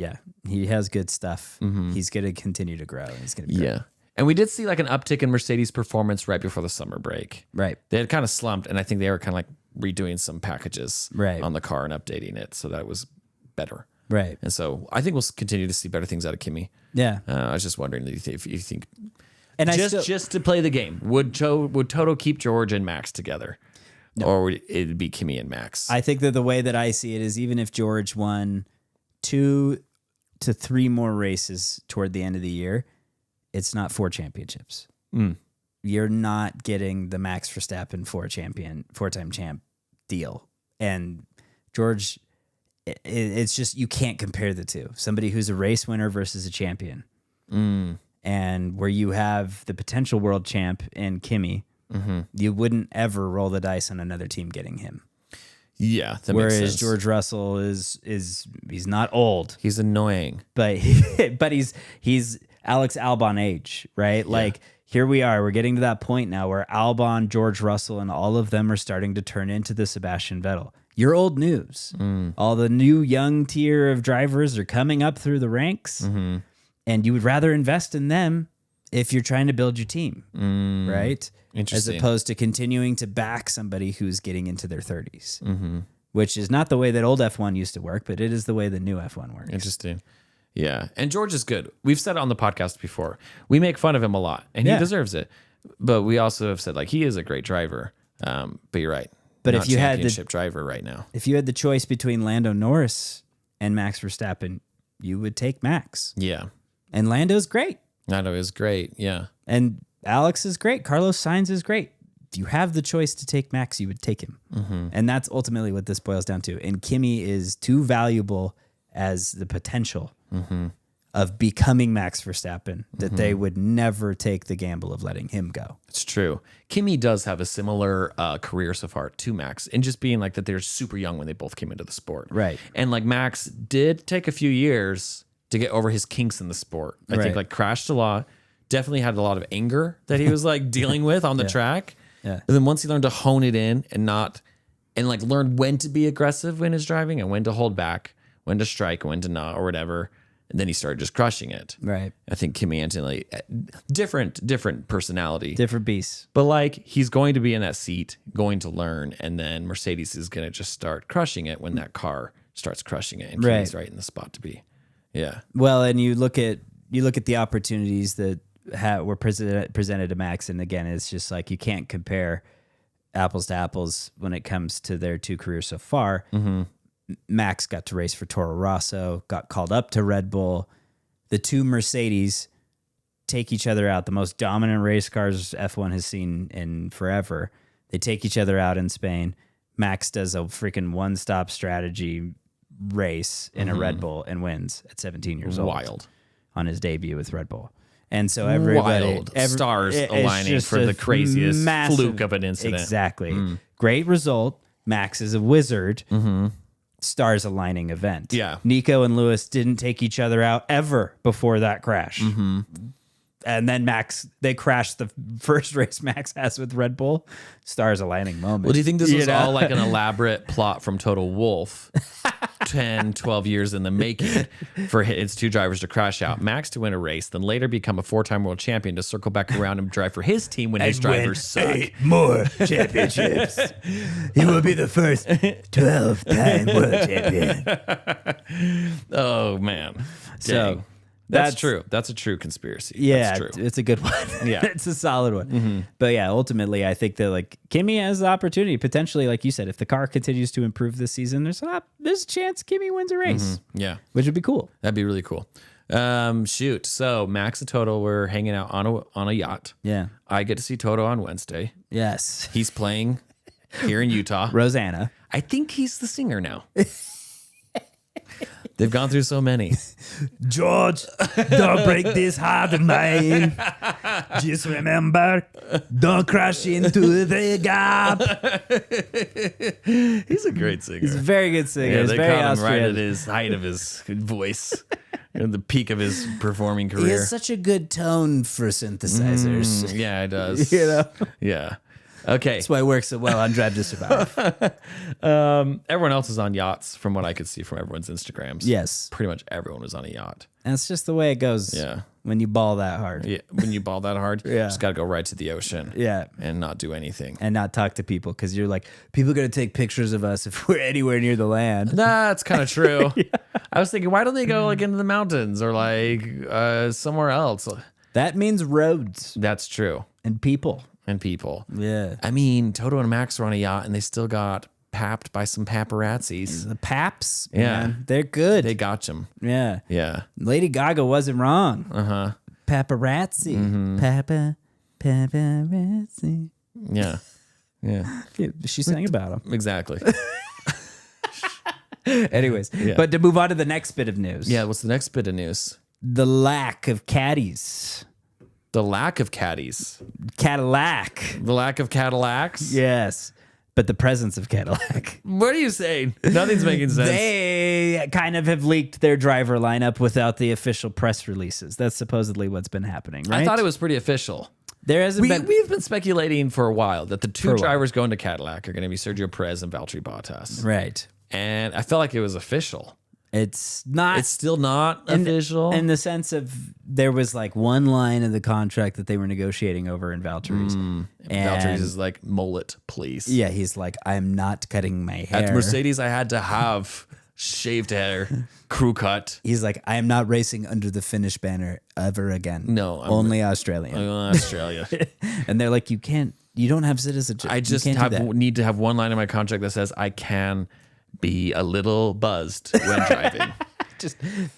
S4: he has good stuff. He's going to continue to grow. And he's going to be great.
S3: And we did see like an uptick in Mercedes performance right before the summer break.
S4: Right.
S3: They had kind of slumped, and I think they were kind of like redoing some packages on the car and updating it, so that was better.
S4: Right.
S3: And so I think we'll continue to see better things out of Kimi.
S4: Yeah.
S3: I was just wondering if you think,
S4: and
S3: just to play the game, would Toto keep George and Max together? No. Or would it be Kimi and Max?
S4: I think that the way that I see it is even if George won 2 to 3 more races toward the end of the year, it's not 4 championships. You're not getting the Max Verstappen 4-time champ deal. And George, it's just, you can't compare the two. Somebody who's a race winner versus a champion. And where you have the potential world champ in Kimi, you wouldn't ever roll the dice on another team getting him.
S3: Yeah, that
S4: whereas
S3: makes sense.
S4: George Russell is he's not old.
S3: He's annoying,
S4: but he's Alex Albon age, right? Yeah. Like here we are, we're getting to that point now where Albon, George Russell, and all of them are starting to turn into the Sebastian Vettel. You're old news. All the new young tier of drivers are coming up through the ranks, and you would rather invest in them if you're trying to build your team, right?
S3: Interesting.
S4: As opposed to continuing to back somebody who's getting into their 30s, which is not the way that old F1 used to work, but it is the way the new F1 works.
S3: Interesting. Yeah. And George is good. We've said it on the podcast before. We make fun of him a lot, and he deserves it. But we also have said, like, he is a great driver. But you're right.
S4: But
S3: Not
S4: if you had
S3: championship driver right now.
S4: If you had the choice between Lando Norris and Max Verstappen, you would take Max.
S3: Yeah.
S4: And Lando's great.
S3: Lando is great. Yeah.
S4: And Alex is great. Carlos Sainz is great. If you have the choice to take Max, you would take him. And that's ultimately what this boils down to. And Kimi is too valuable as the potential of becoming Max Verstappen that they would never take the gamble of letting him go.
S3: It's true. Kimi does have a similar career so far to Max, and just being like that they're super young when they both came into the sport.
S4: Right.
S3: And like Max did take a few years to get over his kinks in the sport. I think like crashed a lot, definitely had a lot of anger that he was like dealing with on the track.
S4: Yeah.
S3: And then once he learned to hone it in and like learn when to be aggressive when he's driving and when to hold back, when to strike, when to not, or whatever. And then he started just crushing it.
S4: Right.
S3: I think Kimi Antonelli, different personality.
S4: Different beasts.
S3: But like he's going to be in that seat, going to learn, and then Mercedes is going to just start crushing it when that car starts crushing it, and Kimi's right in the spot to be. Yeah.
S4: Well, and you look at the opportunities that were presented to Max, and again, it's just like you can't compare apples to apples when it comes to their 2 careers so far. Max got to race for Toro Rosso, got called up to Red Bull. The 2 Mercedes take each other out. The most dominant race cars F1 has seen in forever. They take each other out in Spain. Max does a freaking one-stop strategy race in a Red Bull and wins at 17 years old.
S3: Wild.
S4: On his debut with Red Bull. And so everybody...
S3: Stars aligning for the craziest fluke of an incident.
S4: Exactly. Great result. Max is a wizard. Stars aligning event.
S3: Yeah.
S4: Nico and Lewis didn't take each other out ever before that crash. And then they crashed the first race Max has with Red Bull. Stars aligning moment.
S3: Well, do you think this was all like an elaborate plot from Total Wolf? 10, 12 years in the making for its 2 drivers to crash out. Max to win a race, then later become a 4-time world champion to circle back around and drive for his team when his drivers suck.
S4: 8 more championships. He will be the first 12-time world champion.
S3: Oh, man. Dang.
S4: So...
S3: That's true. That's a true conspiracy.
S4: Yeah,
S3: That's true.
S4: it's a good one.
S3: Yeah.
S4: It's a solid one. But yeah, ultimately, I think that like Kimi has the opportunity, potentially, like you said, if the car continues to improve this season, there's a chance Kimi wins a race.
S3: Yeah.
S4: Which would be cool.
S3: That'd be really cool. Shoot. So Max and Toto were hanging out on a yacht.
S4: Yeah.
S3: I get to see Toto on Wednesday.
S4: Yes.
S3: He's playing here in Utah.
S4: Rosanna.
S3: I think he's the singer now. They've gone through so many.
S5: George, don't break this heart of mine. Just remember, don't crash into the gap.
S3: He's a great singer.
S4: He's a very good singer.
S3: Yeah,
S4: He's
S3: they
S4: very
S3: caught him right
S4: Austrian.
S3: at his height of his voice, at the peak of his performing career.
S4: He has such a good tone for synthesizers.
S3: Yeah, it does.
S4: You know?
S3: Yeah. Okay.
S4: That's why it works so well on Drive to Survive.
S3: Everyone else is on yachts from what I could see from everyone's Instagrams.
S4: Yes.
S3: Pretty much everyone was on a yacht.
S4: And it's just the way it goes when you ball that hard.
S3: Yeah. When you ball that hard, you just got to go right to the ocean.
S4: Yeah.
S3: And not do anything.
S4: And not talk to people because you're like, people are going to take pictures of us if we're anywhere near the land.
S3: That's kind of true. I was thinking, why don't they go like into the mountains or like somewhere else?
S4: That means roads
S3: That's true.
S4: and people.
S3: And people.
S4: Yeah.
S3: I mean, Toto and Max were on a yacht and they still got papped by some paparazzis.
S4: The Paps,
S3: Yeah.
S4: man, they're good.
S3: They got him.
S4: Yeah.
S3: Yeah.
S4: Lady Gaga wasn't wrong.
S3: Uh-huh.
S4: Paparazzi. Paparazzi.
S3: Yeah. Yeah.
S4: She sang about them.
S3: Exactly.
S4: Anyways, but to move on to the next bit of news.
S3: Yeah. What's the next bit of news?
S4: The lack of caddies.
S3: The lack of caddies.
S4: Cadillac.
S3: The lack of Cadillacs.
S4: Yes. But the presence of Cadillac.
S3: What are you saying? Nothing's making sense.
S4: They kind of have leaked their driver lineup without the official press releases. That's supposedly what's been happening, right?
S3: I thought it was pretty official.
S4: There hasn't been.
S3: We've been speculating for a while that the two drivers going to Cadillac are going to be Sergio Perez and Valtteri Bottas.
S4: Right.
S3: And I felt like it was official.
S4: It's not.
S3: It's still not official.
S4: In the sense of there was like one line of the contract that they were negotiating over in Valtteri's. And
S3: Valtteri's is like, mullet, please.
S4: yeah, he's like, I'm not cutting my hair.
S3: At Mercedes, I had to have shaved hair, crew cut.
S4: He's like, I am not racing under the Finnish banner ever again.
S3: No, I'm
S4: only Australian.
S3: Australia.
S4: And they're like, you don't have citizenship.
S3: I just
S4: you can't do that.
S3: need to have one line in my contract that says I can be a little buzzed when driving.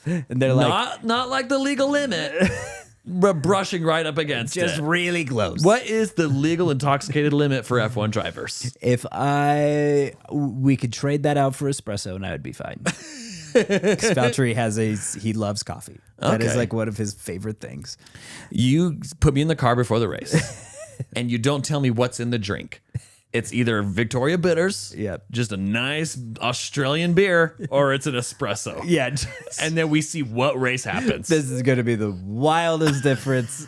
S4: And they're like,
S3: Not like the legal limit. Brushing right up against
S4: just
S3: it.
S4: really close.
S3: What is the legal intoxicated limit for F1 drivers?
S4: If we could trade that out for espresso and I would be fine. Because Valtteri he loves coffee. That is
S3: Okay.
S4: like one of his favorite things.
S3: You put me in the car before the race, and you don't tell me what's in the drink. It's either Victoria Bitters, just a nice Australian beer, or it's an espresso.
S4: Yeah.
S3: And then we see what race happens.
S4: This is going to be the wildest difference.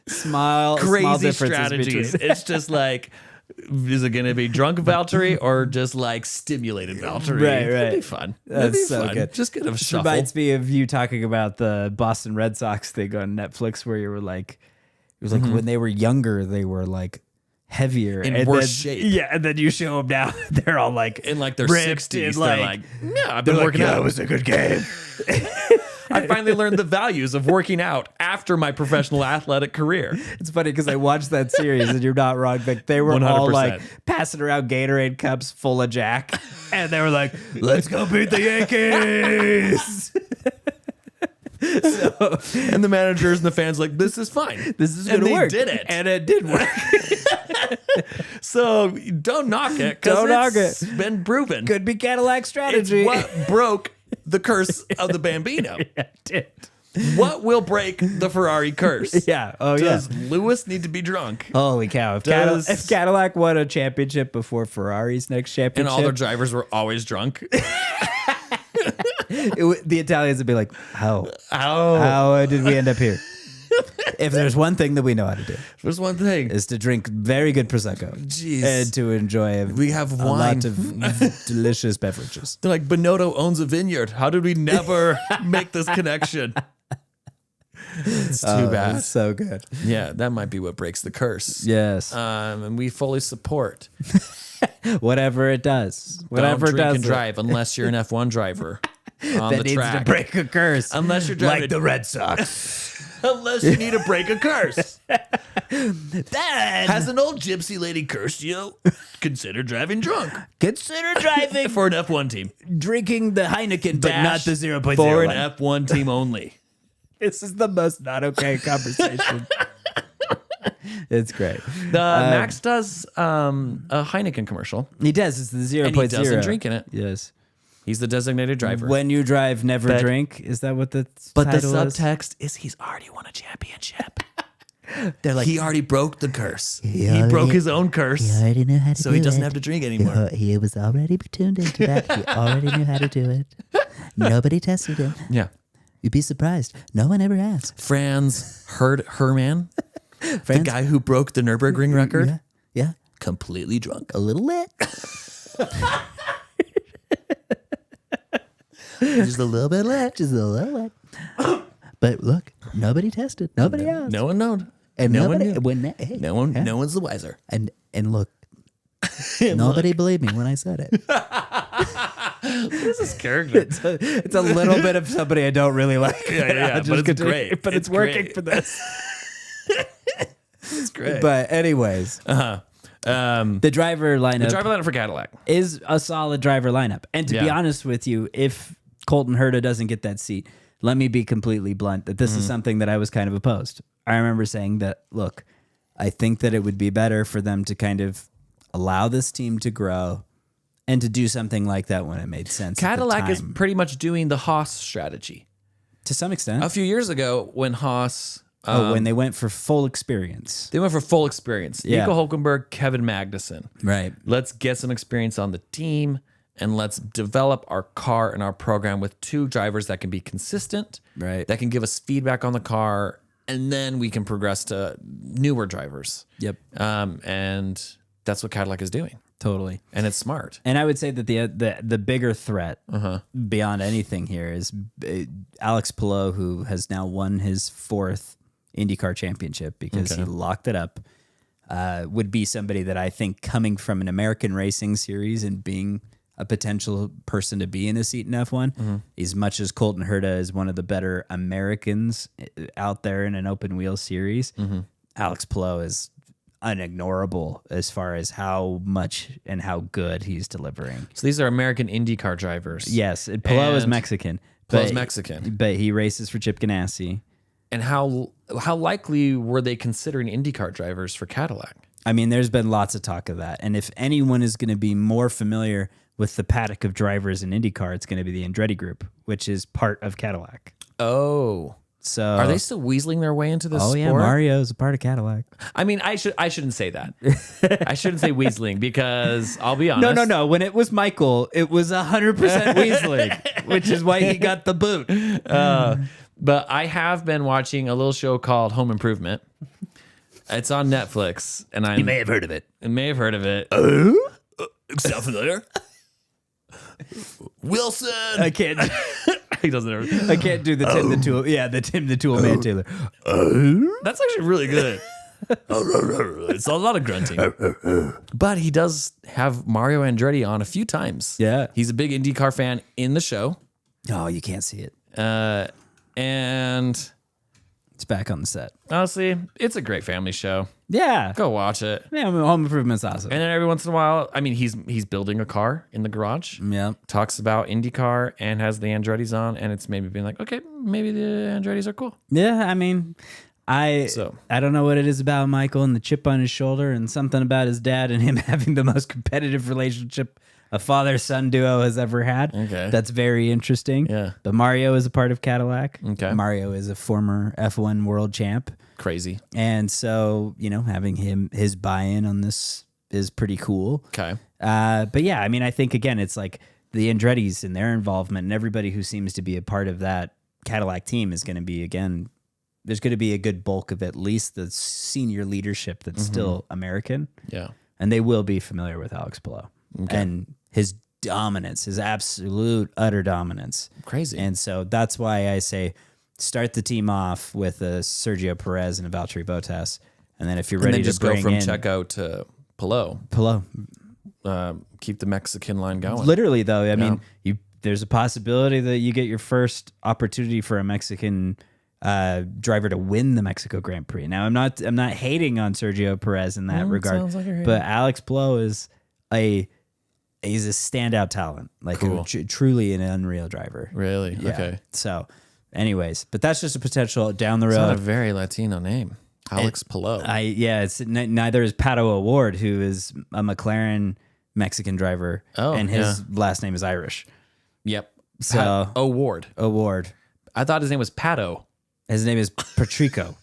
S4: Small
S3: Crazy
S4: differences
S3: strategies.
S4: between-
S3: It's just like, is it going to be drunk Valtteri or just like stimulated Valtteri?
S4: Right.
S3: It'd be fun.
S4: That's
S3: It'd be
S4: so
S3: fun.
S4: good.
S3: Just get a
S4: This
S3: shuffle.
S4: reminds me of you talking about the Boston Red Sox thing on Netflix where you were like, it was like when they were younger, they were like heavier.
S3: In
S4: and
S3: worse
S4: then,
S3: shape.
S4: Yeah, and then you show them now, they're all like
S3: in like their
S4: ripped
S3: 60s,
S4: and,
S3: they're like, yeah, I've been working out.
S4: It was a good game.
S3: I finally learned the values of working out after my professional athletic career.
S4: It's funny because I watched that series and you're not wrong. Like they were all
S3: 100%.
S4: like passing around Gatorade cups full of Jack, and they were like, "Let's go beat the Yankees."
S3: And the managers and the fans like, this is fine.
S4: This is
S3: and
S4: gonna work.
S3: they did it.
S4: And it did work.
S3: So don't knock it.
S4: Don't knock
S3: it's been proven.
S4: Could be Cadillac
S3: It's
S4: strategy.
S3: what broke the curse of the Bambino.
S4: Yeah, it did.
S3: What will break the Ferrari curse?
S4: Yeah. Oh,
S3: Does
S4: yeah.
S3: Lewis need to be drunk?
S4: Holy cow. If, if Cadillac won a championship before Ferrari's next
S3: And
S4: championship,
S3: all their drivers were always drunk.
S4: the Italians would be like, how
S3: Oh,
S4: did we end up here? If there's one thing that we know how to do,
S3: there's one thing.
S4: is to drink very good Prosecco.
S3: Jeez.
S4: And to enjoy
S3: We have
S4: a
S3: wine.
S4: lot of delicious beverages.
S3: They're like, Bonotto owns a vineyard. How did we never make this connection? It's too bad.
S4: It's so good.
S3: Yeah, that might be what breaks the curse.
S4: Yes.
S3: And we fully support.
S4: Whatever it does. Whatever
S3: Don't
S4: it
S3: drink
S4: does.
S3: and drive unless you're an F1 driver on
S4: that
S3: the
S4: needs
S3: track.
S4: to break a curse.
S3: Unless you're driving
S4: like the Red Sox.
S3: unless you need to break a curse.
S4: Then
S3: Has an old gypsy lady cursed you? Consider driving drunk
S4: consider driving,
S3: for an F1 team.
S4: drinking the Heineken, but not
S3: Dash
S4: the 0.0.
S3: for an
S4: one.
S3: F1 team only.
S4: This is the most not okay conversation. It's great.
S3: Max does a Heineken commercial.
S4: He does. It's the 0.0.
S3: And he doesn't drink in it.
S4: Yes.
S3: He's the designated driver.
S4: When you drive, never
S3: But-
S4: drink. Is that what the
S3: But the
S4: title is?
S3: subtext is he's already won a championship. They're like, he already broke the curse. He
S6: already-
S3: broke his own curse.
S6: He already knew how to
S3: So
S6: do
S3: he doesn't
S6: it.
S3: have to drink anymore.
S6: He was already tuned into that. He already knew how to do it. Nobody tested him.
S3: Yeah.
S6: You'd be surprised. No one ever asked.
S3: Franz Herman, the
S6: Franz-
S3: guy who broke the Nürburgring record.
S6: Yeah. Yeah,
S3: Completely drunk.
S6: a little lit. Just a little bit lit. Just a little lit. But look, nobody tested. Nobody asked.
S3: No one known.
S6: And
S3: no
S6: nobody,
S3: one knew.
S6: when hey,
S3: No one.
S6: yeah.
S3: No one's the wiser.
S6: And look, nobody believed me when I said it.
S3: This is character.
S4: It's a little bit of somebody I don't really like.
S3: yeah,
S4: I'll just
S3: but it's
S4: continue.
S3: great.
S4: But it's
S3: It's
S4: working
S3: great.
S4: for this.
S3: It's great.
S4: But anyways, the driver lineup
S3: the driver lineup for Cadillac.
S4: is a solid driver lineup. And to be
S3: Yeah.
S4: honest with you, if Colton Herta doesn't get that seat, let me be completely blunt that this is something that I was kind of opposed. I remember saying that, look, I think that it would be better for them to kind of allow this team to grow and to do something like that when it made sense. at the
S3: Cadillac is
S4: time.
S3: pretty much doing the Haas strategy.
S4: To some extent.
S3: A few years ago, when Haas
S4: when they went for full experience.
S3: they went for full experience,
S4: Yeah.
S3: Nico Hulkenberg, Kevin Magnussen.
S4: Right.
S3: Let's get some experience on the team and let's develop our car and our program with two drivers that can be consistent,
S4: Right.
S3: that can give us feedback on the car, and then we can progress to newer drivers.
S4: Yep.
S3: And that's what Cadillac is doing,
S4: Totally.
S3: and it's smart.
S4: And I would say that the bigger threat beyond anything here is Alex Palou, who has now won his 4th IndyCar championship because he locked it up, would be somebody that I think coming from an American racing series and being a potential person to be in a seat in F1, as much as Colton Herta is one of the better Americans out there in an open wheel series, Alex Palou is unignorable as far as how much and how good he's delivering.
S3: So these are American IndyCar drivers.
S4: Yes, Palou is
S3: And
S4: Mexican.
S3: Palou's
S4: but-
S3: Mexican.
S4: But he races for Chip Ganassi.
S3: And how likely were they considering IndyCar drivers for Cadillac?
S4: I mean, there's been lots of talk of that. And if anyone is going to be more familiar with the paddock of drivers in IndyCar, it's going to be the Andretti Group, which is part of Cadillac.
S3: Oh.
S4: So
S3: Are they still weaseling their way into this
S4: Oh
S3: sport?
S4: yeah, Mario is a part of Cadillac.
S3: I mean, I shouldn't say that. I shouldn't say weaseling because I'll be honest.
S4: No. When it was Michael, it was 100% Weasley, which is why he got the boot.
S3: But I have been watching a little show called Home Improvement. It's on Netflix, and I
S6: have heard of it.
S3: may have heard of it. Sound familiar? Wilson.
S4: I can't.
S3: He doesn't ever.
S4: I can't do the Tim the Tool. Yeah, the Tim the Tool Man Taylor.
S3: That's actually really good. It's a lot of grunting. But he does have Mario Andretti on a few times.
S4: Yeah.
S3: He's a big IndyCar fan in the show.
S4: Oh, you can't see it.
S3: And
S4: It's back on the set.
S3: honestly, it's a great family show.
S4: Yeah.
S3: Go watch it.
S4: Yeah, Home Improvement's awesome.
S3: And then every once in a while, I mean, he's building a car in the garage.
S4: Yeah.
S3: Talks about IndyCar and has the Andrettis on, and it's maybe being like, okay, maybe the Andrettis are cool.
S4: Yeah, I mean, I don't know what it is about Michael and the chip on his shoulder and something about his dad and him having the most competitive relationship a father-son duo has ever had.
S3: Okay.
S4: That's very interesting.
S3: Yeah.
S4: But Mario is a part of Cadillac.
S3: Okay.
S4: Mario is a former F1 world champ.
S3: Crazy.
S4: And so, having his buy-in on this is pretty cool.
S3: Okay.
S4: But yeah, I mean, I think again, it's like the Andrettis and their involvement and everybody who seems to be a part of that Cadillac team is going to be, again, there's going to be a good bulk of at least the senior leadership that's still American.
S3: Yeah.
S4: And they will be familiar with Alex Palou and his dominance, his absolute utter dominance.
S3: Crazy.
S4: And so that's why I say start the team off with a Sergio Perez and a Valtteri Bottas. And then if you're
S3: And
S4: ready
S3: then
S4: to
S3: just go
S4: bring
S3: from
S4: in
S3: Checo to Palou.
S4: Palou.
S3: Keep the Mexican line going.
S4: Literally, though, I mean, there's a possibility that you get your first opportunity for a Mexican driver to win the Mexico Grand Prix. Now, I'm not hating on Sergio Perez in that regard,
S3: sounds like you're hating.
S4: but Alex Palou is he's a standout talent, like
S3: Cool.
S4: truly an unreal driver.
S3: Really?
S4: Yeah.
S3: Okay.
S4: So, anyways, but that's just a potential down the
S3: It's not a
S4: road.
S3: very Latino name. Alex Palou.
S4: It's neither is Pato O'Ward, who is a McLaren Mexican driver, and his last name is Irish.
S3: Yep.
S4: So
S3: O'Ward.
S4: O'Ward.
S3: I thought his name was Pato.
S4: His name is Patrico.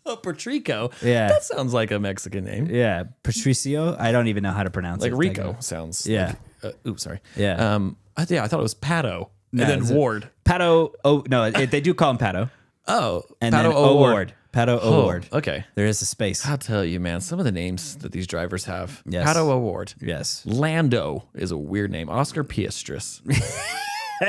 S3: Oh, Patrico.
S4: Yeah.
S3: That sounds like a Mexican name.
S4: Yeah, Patricio. I don't even know how to pronounce
S3: Like
S4: it.
S3: Rico sounds.
S4: Yeah.
S3: Like, oops, sorry.
S4: Yeah.
S3: I thought it was Pato.
S4: No,
S3: and
S4: it's
S3: then
S4: a-
S3: Ward.
S4: Pato. Oh no, they do call him Pato.
S3: Oh.
S4: And
S3: Pato
S4: then
S3: O'Ward.
S4: Pato Award.
S3: Okay.
S4: There is a space.
S3: I'll tell you, man, some of the names that these drivers have.
S4: Yes.
S3: Pato Award.
S4: Yes.
S3: Lando is a weird name. Oscar Piastris.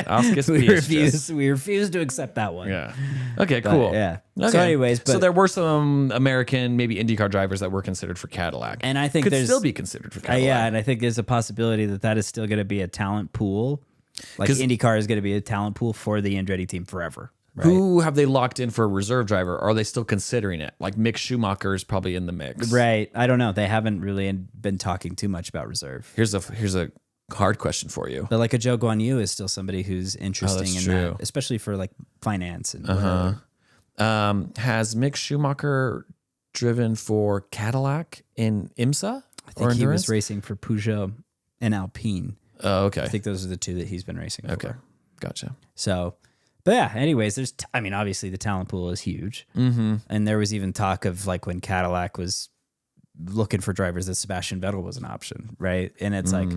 S3: Oscar
S4: We
S3: Piastris.
S4: refuse to accept that one.
S3: Yeah. Okay,
S4: But,
S3: cool.
S4: yeah.
S3: Okay.
S4: So anyways,
S3: so
S4: but-
S3: there were some American, maybe IndyCar drivers that were considered for Cadillac.
S4: And I think
S3: could
S4: there's
S3: still be considered for Cadillac.
S4: yeah, and I think there's a possibility that is still going to be a talent pool. Like
S3: 'Cause-
S4: IndyCar is going to be a talent pool for the Andretti team forever. Right?
S3: Who have they locked in for a reserve driver? Are they still considering it? Like Mick Schumacher is probably in the mix.
S4: Right. I don't know. They haven't really been talking too much about reserve.
S3: Here's a hard question for you.
S4: But like a Joe Guan Yu is still somebody who's interesting in
S3: true.
S4: that, especially for like finance and whatever.
S3: Has Mick Schumacher driven for Cadillac in IMSA?
S4: I think he was racing for Peugeot and Alpine.
S3: Oh, okay.
S4: I think those are the two that he's been racing
S3: Okay.
S4: for.
S3: Gotcha.
S4: So, but yeah, anyways, I mean, obviously the talent pool is huge. Mm-hmm. And there was even talk of like when Cadillac was looking for drivers that Sebastian Vettel was an option, right? And it's like,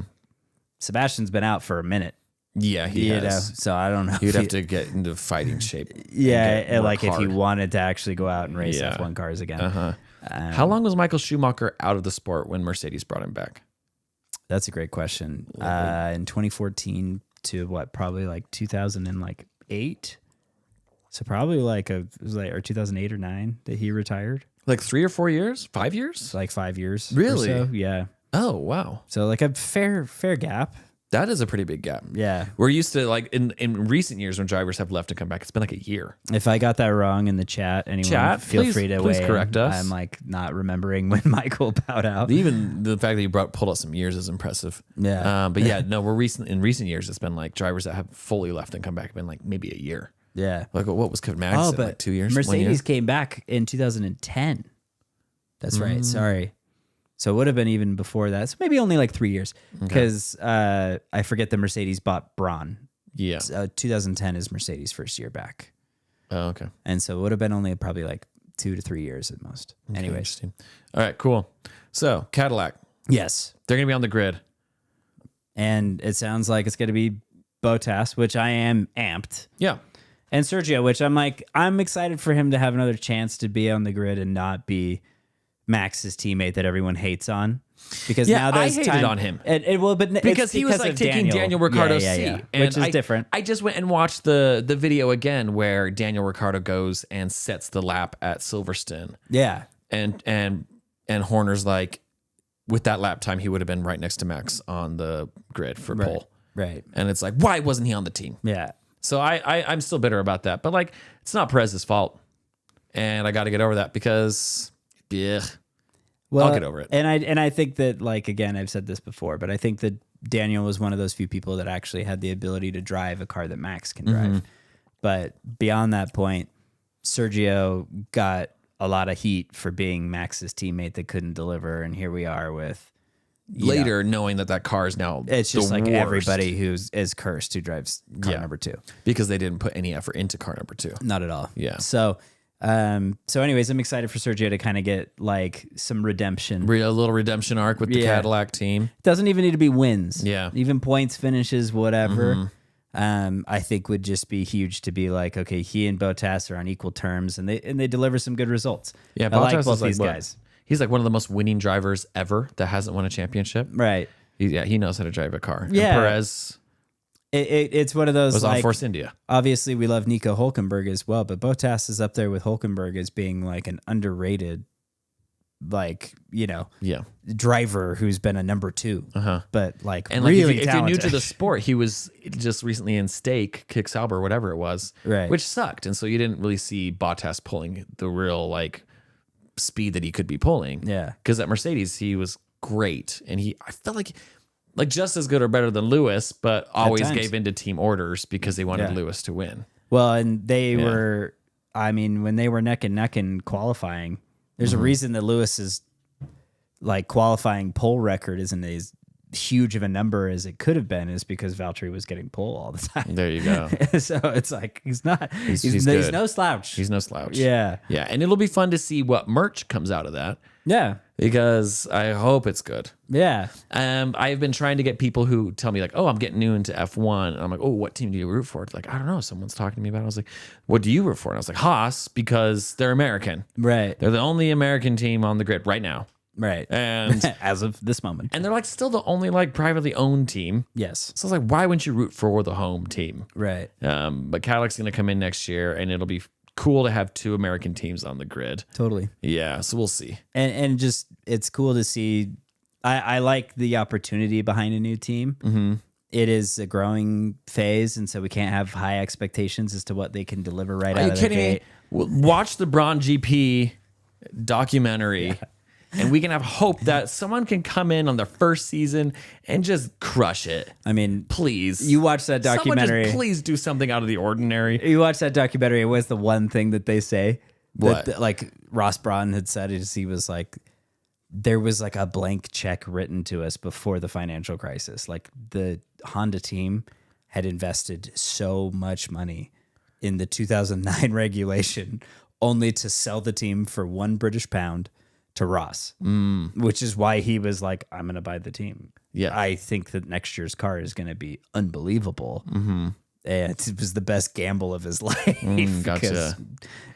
S4: Sebastian's been out for a minute.
S3: Yeah, he
S4: You know,
S3: has.
S4: so I don't know.
S3: He'd
S4: if
S3: have to get into fighting shape.
S4: yeah,
S3: and
S4: and
S3: work
S4: like if he
S3: hard.
S4: wanted to actually go out and race
S3: Yeah.
S4: F1 cars again.
S3: How long was Michael Schumacher out of the sport when Mercedes brought him back?
S4: That's a great question. In 2014 to what? Probably like 2008. So probably like it was like or 2008 or 9 that he retired.
S3: Like 3 or 4 years? 5 years?
S4: It's like 5 years. or
S3: Really?
S4: so. Yeah.
S3: Oh, wow.
S4: So like a fair gap.
S3: That is a pretty big gap.
S4: Yeah.
S3: We're used to like in recent years when drivers have left and come back, it's been like a year.
S4: If I got that wrong in the chat, anyone
S3: Chat,
S4: feel
S3: please-
S4: free to
S3: please
S4: weigh
S3: correct
S4: in.
S3: us.
S4: I'm like not remembering when Michael bowed out.
S3: Even the fact that you pulled out some years is impressive.
S4: Yeah.
S3: But yeah, no, in recent years, it's been like drivers that have fully left and come back have been like maybe a year.
S4: Yeah.
S3: Like what was Kevin Magnussen? Like 2 years? 1 year?
S4: Mercedes came back in 2010. That's right. Sorry. So it would have been even before that. So maybe only like 3 years because I forget that Mercedes bought Braun.
S3: Yeah.
S4: 2010 is Mercedes' first year back.
S3: Oh, okay.
S4: And so it would have been only probably like 2 to 3 years at most.
S3: Okay,
S4: Anyways.
S3: interesting. All right, cool. So Cadillac,
S4: Yes.
S3: they're going to be on the grid.
S4: And it sounds like it's going to be Bottas, which I am amped.
S3: Yeah.
S4: And Sergio, which I'm excited for him to have another chance to be on the grid and not be Max's teammate that everyone hates on. Because
S3: Yeah,
S4: now there's
S3: I hated
S4: time,
S3: on him.
S4: But
S3: Because he was like
S4: of
S3: taking Daniel Ricciardo's
S4: yeah,
S3: seat.
S4: yeah.
S3: And
S4: Which is different.
S3: I just went and watched the video again where Daniel Ricciardo goes and sets the lap at Silverstone.
S4: Yeah.
S3: And Horner's like, with that lap time, he would have been right next to Max on the grid for pole.
S4: Right.
S3: And it's like, why wasn't he on the team?
S4: Yeah.
S3: So I'm still bitter about that. But like, it's not Perez's fault. And I got to get over that because, yeah, I'll get over it.
S4: And I think that, like, again, I've said this before, but I think that Daniel was one of those few people that actually had the ability to drive a car that Max can drive. But beyond that point, Sergio got a lot of heat for being Max's teammate that couldn't deliver. And here we are with
S3: Later, knowing that car is now
S4: it's just
S3: the
S4: like
S3: worst
S4: everybody is cursed who drives car number 2.
S3: because they didn't put any effort into car number 2.
S4: Not at all.
S3: Yeah.
S4: So anyways, I'm excited for Sergio to kind of get like some redemption.
S3: A little redemption arc with the
S4: Yeah.
S3: Cadillac team.
S4: Doesn't even need to be wins.
S3: Yeah.
S4: Even points, finishes, whatever. I think would just be huge to be like, okay, he and Bottas are on equal terms and they deliver some good results.
S3: Yeah,
S4: I like
S3: Bottas
S4: both
S3: is like,
S4: these
S3: what?
S4: guys.
S3: He's like one of the most winning drivers ever that hasn't won a championship.
S4: Right.
S3: He knows how to drive a car.
S4: Yeah.
S3: And Perez
S4: It's one of those
S3: was on
S4: like,
S3: Force India.
S4: obviously we love Nico Hulkenberg as well, but Bottas is up there with Hulkenberg as being like an underrated, like,
S3: Yeah.
S4: driver who's been a number 2, but like
S3: And like
S4: really
S3: if you're new to
S4: talented.
S3: the sport, he was just recently in Kick Sauber, whatever it was,
S4: Right.
S3: which sucked. And so you didn't really see Bottas pulling the real like speed that he could be pulling.
S4: Yeah.
S3: Because at Mercedes, he was great. And I felt like just as good or better than Lewis, but always
S4: times.
S3: gave into team orders because they wanted
S4: Yeah.
S3: Lewis to win.
S4: Well, and they were, I mean, when they were neck and neck in qualifying, there's a reason that Lewis's like qualifying pole record isn't as huge of a number as it could have been is because Valtteri was getting pole all the time.
S3: There you go.
S4: So it's like he's
S3: He's good.
S4: no slouch.
S3: He's no slouch.
S4: Yeah.
S3: Yeah. And it'll be fun to see what merch comes out of that
S4: Yeah.
S3: because I hope it's good.
S4: Yeah.
S3: I've been trying to get people who tell me like, oh, I'm getting new into F1. And I'm like, oh, what team do you root for? It's like, I don't know. Someone's talking to me about it. I was like, what do you root for? And I was like, Haas, because they're American.
S4: Right.
S3: They're the only American team on the grid right now.
S4: Right.
S3: And
S4: As of this moment.
S3: and they're like still the only like privately owned team.
S4: Yes.
S3: So I was like, why wouldn't you root for the home team?
S4: Right.
S3: But Cadillac's going to come in next year, and it'll be cool to have 2 American teams on the grid.
S4: Totally.
S3: Yeah, so we'll see.
S4: And just it's cool to see. I like the opportunity behind a new team. Mm-hmm. It is a growing phase, and so we can't have high expectations as to what they can deliver right
S3: Are
S4: out
S3: you
S4: of the
S3: kidding me?
S4: gate.
S3: Watch the Braun GP documentary, and we can have hope that someone can come in on their first season and just crush it.
S4: I mean,
S3: Please.
S4: you watch that
S3: Someone
S4: documentary.
S3: just please do something out of the ordinary.
S4: You watch that documentary. What was the one thing that they say?
S3: What?
S4: That, like Ross Braun had said is he was like, there was like a blank check written to us before the financial crisis. Like the Honda team had invested so much money in the 2009 regulation only to sell the team for £1 to Ross, which is why he was like, I'm going to buy the team.
S3: Yeah.
S4: I think that next year's car is going to be unbelievable. Mm-hmm. And it was the best gamble of his life.
S3: Gotcha.
S4: Because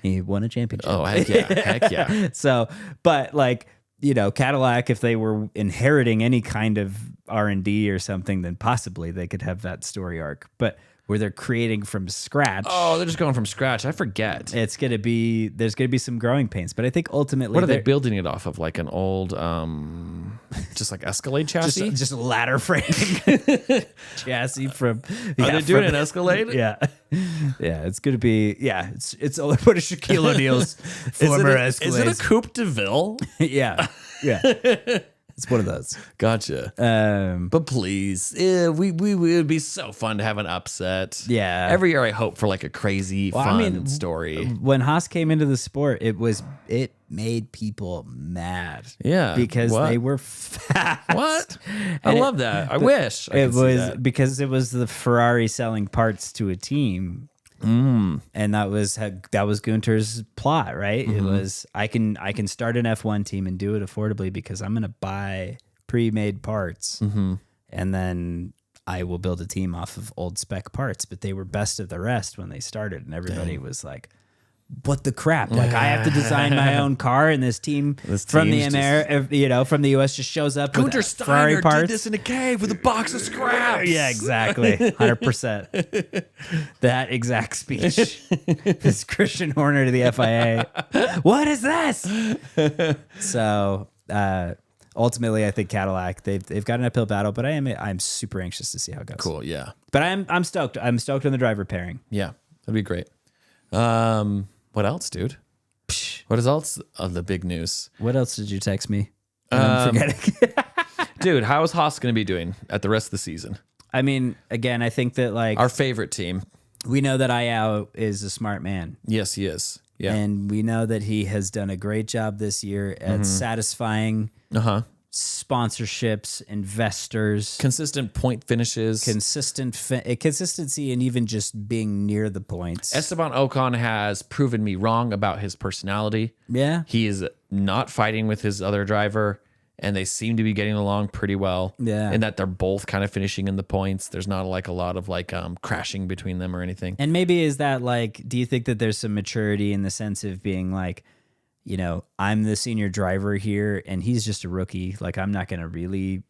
S4: he won a championship.
S3: Oh, heck yeah. Heck yeah.
S4: So, but like, you know, Cadillac, if they were inheriting any kind of R&D or something, then possibly they could have that story arc. But where they're creating from scratch,
S3: Oh, they're just going from scratch. I forget.
S4: there's going to be some growing pains. But I think ultimately,
S3: What are they
S4: they're-
S3: building it off of? Like an old, just like Escalade chassis?
S4: just ladder frame chassis from.
S3: Are they doing an Escalade?
S4: Yeah, yeah. It's gonna be. Yeah, it's one of Shaquille O'Neal's former
S3: Is it
S4: Escalades.
S3: a Coupe de Ville?
S4: Yeah, yeah. It's one of those.
S3: Gotcha. But please, we would be so fun to have an upset.
S4: Yeah.
S3: Every year I hope for like a crazy, fun story.
S4: When Haas came into the sport, it made people mad.
S3: Yeah.
S4: because
S3: What?
S4: they were fast.
S3: What? I
S4: And
S3: love that. I wish I
S4: It
S3: could see
S4: was
S3: that.
S4: because it was the Ferrari selling parts to a team. And that was Gunter's plot, right? It was I can start an F1 team and do it affordably because I'm going to buy pre-made parts, and then I will build a team off of old spec parts. But they were best of the rest when they started, and everybody was like, "What the crap? Like I have to design my own car, and this team from the
S3: team's
S4: from the US just shows up
S3: Gunter
S4: with Ferrari
S3: Steiner
S4: parts."
S3: did this in a cave with a box of scraps.
S4: Yeah, exactly. 100%. That exact speech. This Christian Horner to the FIA. What is this? So ultimately, I think Cadillac, they've got an uphill battle, but I'm super anxious to see how it goes.
S3: Cool. Yeah.
S4: But I'm stoked. I'm stoked on the driver pairing.
S3: Yeah. That'd be great. What else, dude? What is else of the big news?
S4: What else did you text me? I'm forgetting.
S3: Dude, how is Haas going to be doing at the rest of the season?
S4: I mean, again, I think that like
S3: Our favorite team.
S4: we know that Ayao is a smart man.
S3: Yes, he is. Yeah.
S4: And we know that he has done a great job this year at satisfying sponsorships, investors,
S3: Consistent point finishes.
S4: consistency, and even just being near the points.
S3: Esteban Ocon has proven me wrong about his personality.
S4: Yeah.
S3: He is not fighting with his other driver, and they seem to be getting along pretty well.
S4: Yeah.
S3: And that they're both kind of finishing in the points. There's not like a lot of like crashing between them or anything.
S4: And maybe is that like, do you think that there's some maturity in the sense of being like, you know, I'm the senior driver here and he's just a rookie. Like, I'm not going to really,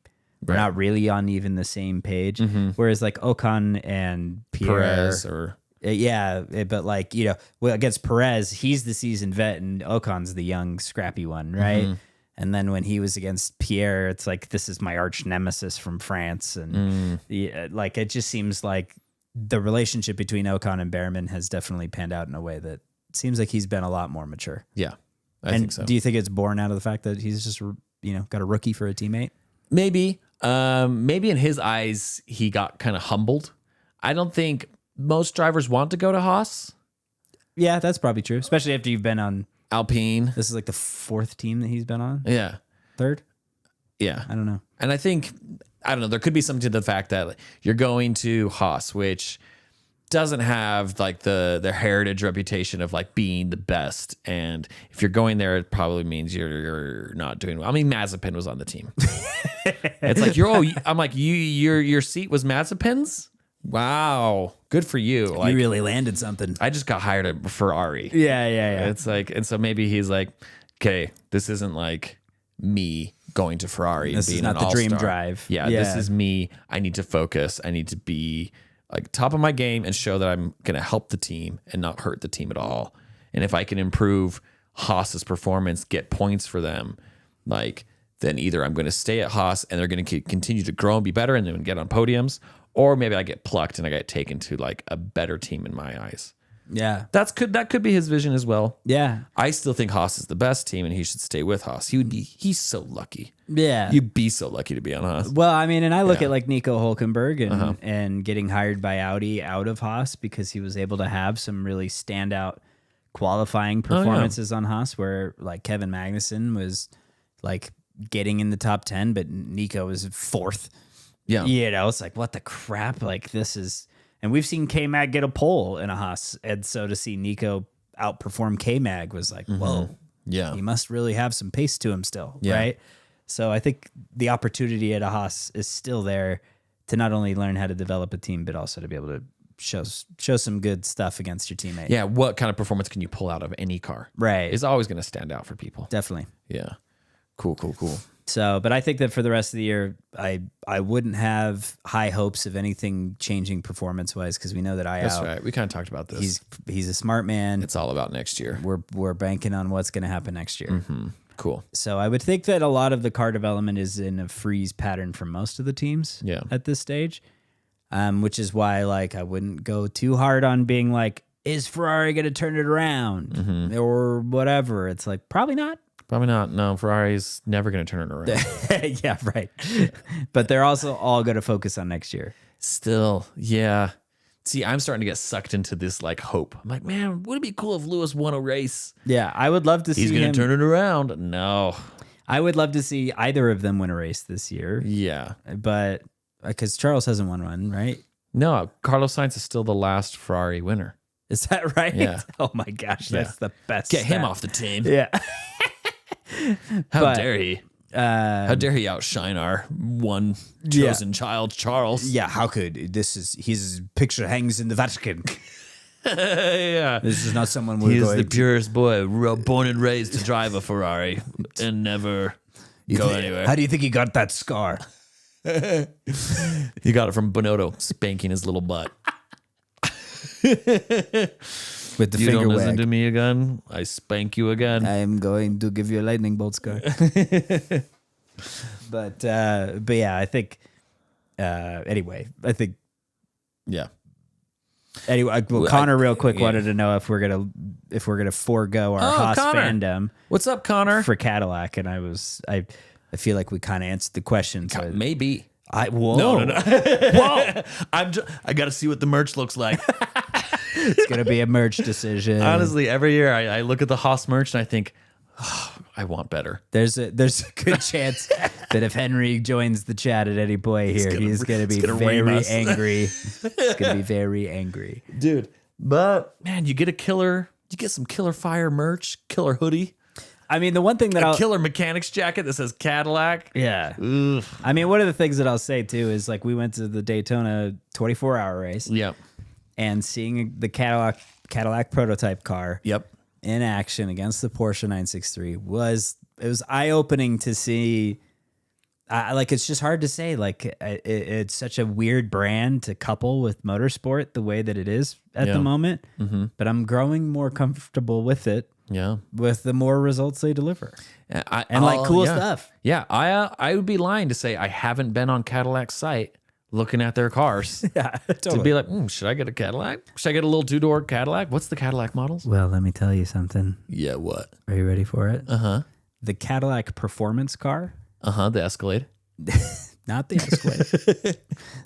S4: we're not really on even the same page. Whereas like Ocon and Pierre,
S3: Perez or
S4: but like, you know, well, against Perez, he's the seasoned vet and Ocon's the young, scrappy one, right? And then when he was against Pierre, it's like, this is my arch nemesis from France. And like, it just seems like the relationship between Ocon and Behrman has definitely panned out in a way that seems like he's been a lot more mature.
S3: yeah, I
S4: and
S3: think so.
S4: do you think it's born out of the fact that he's just, you know, got a rookie for a teammate?
S3: Maybe in his eyes, he got kind of humbled. I don't think most drivers want to go to Haas.
S4: Yeah, that's probably true. Especially after you've been on,
S3: Alpine.
S4: this is like the 4th team that he's been on.
S3: Yeah.
S4: 3rd?
S3: Yeah.
S4: I don't know.
S3: And I think I don't know. There could be something to the fact that you're going to Haas, which doesn't have like the heritage reputation of like being the best. And if you're going there, it probably means you're not doing well. I mean, Mazepin was on the team. It's like I'm like your seat was Mazepin's. Wow, good for you. Like
S4: You really landed something.
S3: I just got hired at Ferrari.
S4: Yeah.
S3: It's like, and so maybe he's like, okay, this isn't like me going to Ferrari
S4: This
S3: and
S4: is
S3: being
S4: not
S3: an
S4: the dream
S3: all-star.
S4: drive.
S3: Yeah, this is me. I need to focus. I need to be like top of my game and show that I'm going to help the team and not hurt the team at all. And if I can improve Haas's performance, get points for them, like then either I'm going to stay at Haas and they're going to continue to grow and be better and then get on podiums, or maybe I get plucked and I get taken to like a better team in my eyes.
S4: Yeah.
S3: That could be his vision as well.
S4: Yeah.
S3: I still think Haas is the best team and he should stay with Haas. He's so lucky.
S4: Yeah.
S3: You'd be so lucky to be on Haas.
S4: Well, I mean, and I look at like Nico Hulkenberg and getting hired by Audi out of Haas because he was able to have some really standout qualifying performances on Haas where like Kevin Magnussen was like getting in the top 10, but Nico was fourth.
S3: Yeah.
S4: You know, it's like, what the crap? Like this is, and we've seen K-Mag get a pole in a Haas. And so to see Nico outperform K-Mag was like, whoa,
S3: Yeah.
S4: he must really have some pace to him still.
S3: Yeah.
S4: Right. So I think the opportunity at a Haas is still there to not only learn how to develop a team, but also to be able to show some good stuff against your teammate.
S3: Yeah. What kind of performance can you pull out of any car?
S4: Right.
S3: It's always going to stand out for people.
S4: Definitely.
S3: Yeah. Cool.
S4: So, but I think that for the rest of the year, I wouldn't have high hopes of anything changing performance wise because we know that
S3: That's right. We kind of talked about this.
S4: he's a smart man.
S3: It's all about next year.
S4: We're banking on what's going to happen next year.
S3: Cool.
S4: So I would think that a lot of the car development is in a freeze pattern for most of the teams at this stage, which is why like I wouldn't go too hard on being like, is Ferrari going to turn it around or whatever? It's like, probably not.
S3: Probably not. No, Ferrari's never going to turn it around.
S4: Yeah, right. But they're also all going to focus on next year.
S3: Still, yeah. See, I'm starting to get sucked into this like hope. I'm like, man, would it be cool if Lewis won a race?
S4: Yeah, I would love to see
S3: He's going
S4: him.
S3: to turn it around. No.
S4: I would love to see either of them win a race this year.
S3: Yeah.
S4: But because Charles hasn't won one, right?
S3: No, Carlos Sainz is still the last Ferrari winner.
S4: Is that right?
S3: Yeah.
S4: Oh my gosh, that's the best.
S3: Get him
S4: stat.
S3: off the team.
S4: Yeah.
S3: How dare he? How dare he outshine our one chosen child, Charles?
S4: Yeah, how could his picture hangs in the Vatican.
S3: Yeah.
S4: This is not someone we're
S3: He is
S4: going
S3: the
S4: to.
S3: purest boy, born and raised to drive a Ferrari and never go anywhere.
S4: How do you think he got that scar?
S3: He got it from Bonotto spanking his little butt.
S4: With the
S3: You
S4: finger
S3: don't listen
S4: wag.
S3: to me again, I spank you again.
S4: I am going to give you a lightning bolt scar. But yeah, I think. Anyway, I think.
S3: Yeah.
S4: Anyway, well, Connor, real quick, wanted to know if we're gonna forego our Haas
S3: Connor.
S4: fandom
S3: What's up, Connor?
S4: for Cadillac, and I feel like we kind of answered the question. So
S3: Maybe.
S4: whoa,
S3: No. Whoa! I got to see what the merch looks like.
S4: it's gonna be a merge decision.
S3: Honestly, every year I look at the Haas merch and I think, oh, I want better.
S4: There's a good chance that if Henry joins the chat at any point here, he's gonna be
S3: gonna ream
S4: very
S3: us.
S4: angry. He's gonna be very angry.
S3: Dude. But man, you get some killer fire merch, killer hoodie,
S4: I mean, the one thing that I'll
S3: killer mechanics jacket that says Cadillac.
S4: yeah.
S3: Ugh.
S4: I mean, one of the things that I'll say too is like we went to the Daytona 24-hour race
S3: Yep.
S4: and seeing the Cadillac prototype car
S3: Yep.
S4: in action against the Porsche 963 was eye-opening to see. Like it's just hard to say. Like it's such a weird brand to couple with motorsport the way that it is at the moment. But I'm growing more comfortable with it.
S3: Yeah.
S4: With the more results they deliver
S3: And
S4: like cool stuff.
S3: Yeah. I would be lying to say I haven't been on Cadillac's site looking at their cars.
S4: Yeah,
S3: To be like, should I get a Cadillac? Should I get a little 2-door Cadillac? What's the Cadillac models?
S4: Well, let me tell you something.
S3: Yeah, what?
S4: Are you ready for it?
S3: Uh-huh.
S4: The Cadillac performance car,
S3: Uh-huh, the Escalade.
S4: not the Escalade,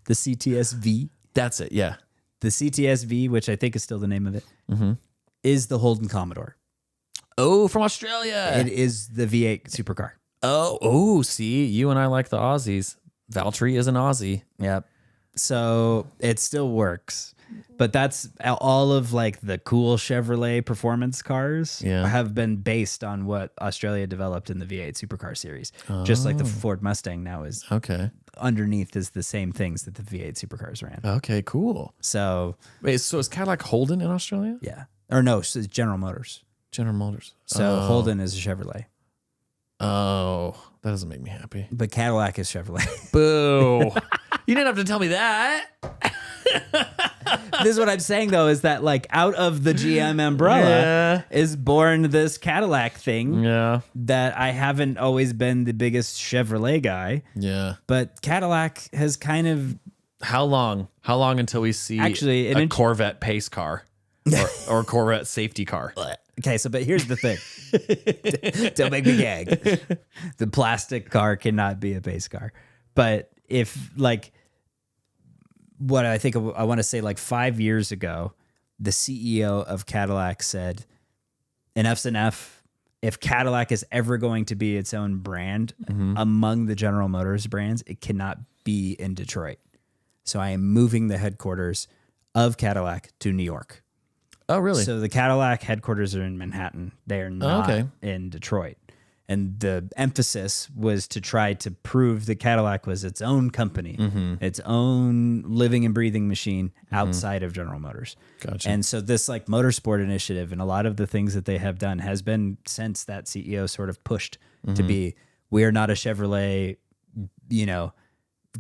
S4: the CTS-V.
S3: That's it, yeah.
S4: The CTS-V, which I think is still the name of it, is the Holden Commodore.
S3: Oh, from Australia.
S4: It is the V8 supercar.
S3: Oh, see, you and I like the Aussies. Valtteri is an Aussie.
S4: Yep. So it still works. But that's all of like the cool Chevrolet performance cars have been based on what Australia developed in the V8 Supercar series. Just like the Ford Mustang now is underneath is the same things that the V8 Supercars ran.
S3: Okay, cool.
S4: So
S3: Wait, so is Cadillac Holden in Australia?
S4: yeah. Or no, it's General Motors.
S3: General Motors.
S4: So Holden is a Chevrolet.
S3: Oh, that doesn't make me happy.
S4: But Cadillac is Chevrolet.
S3: Boo. You didn't have to tell me that.
S4: This is what I'm saying, though, is that like out of the GM umbrella is born this Cadillac thing that I haven't always been the biggest Chevrolet guy.
S3: Yeah.
S4: But Cadillac has kind of...
S3: How long? How long until we see
S4: Actually,
S3: a Corvette pace car or Corvette safety car?
S4: Okay, so but here's the thing. Don't make me gag. The plastic car cannot be a base car. But if like... What I think I want to say, like 5 years ago, the CEO of Cadillac said, enough's enough. If Cadillac is ever going to be its own brand among the General Motors brands, it cannot be in Detroit. So I am moving the headquarters of Cadillac to New York.
S3: Oh, really?
S4: So the Cadillac headquarters are in Manhattan. They are not in Detroit. And the emphasis was to try to prove that Cadillac was its own company, its own living and breathing machine outside of General Motors.
S3: Gotcha.
S4: And so this like motorsport initiative and a lot of the things that they have done has been since that CEO sort of pushed to be, we are not a Chevrolet, you know,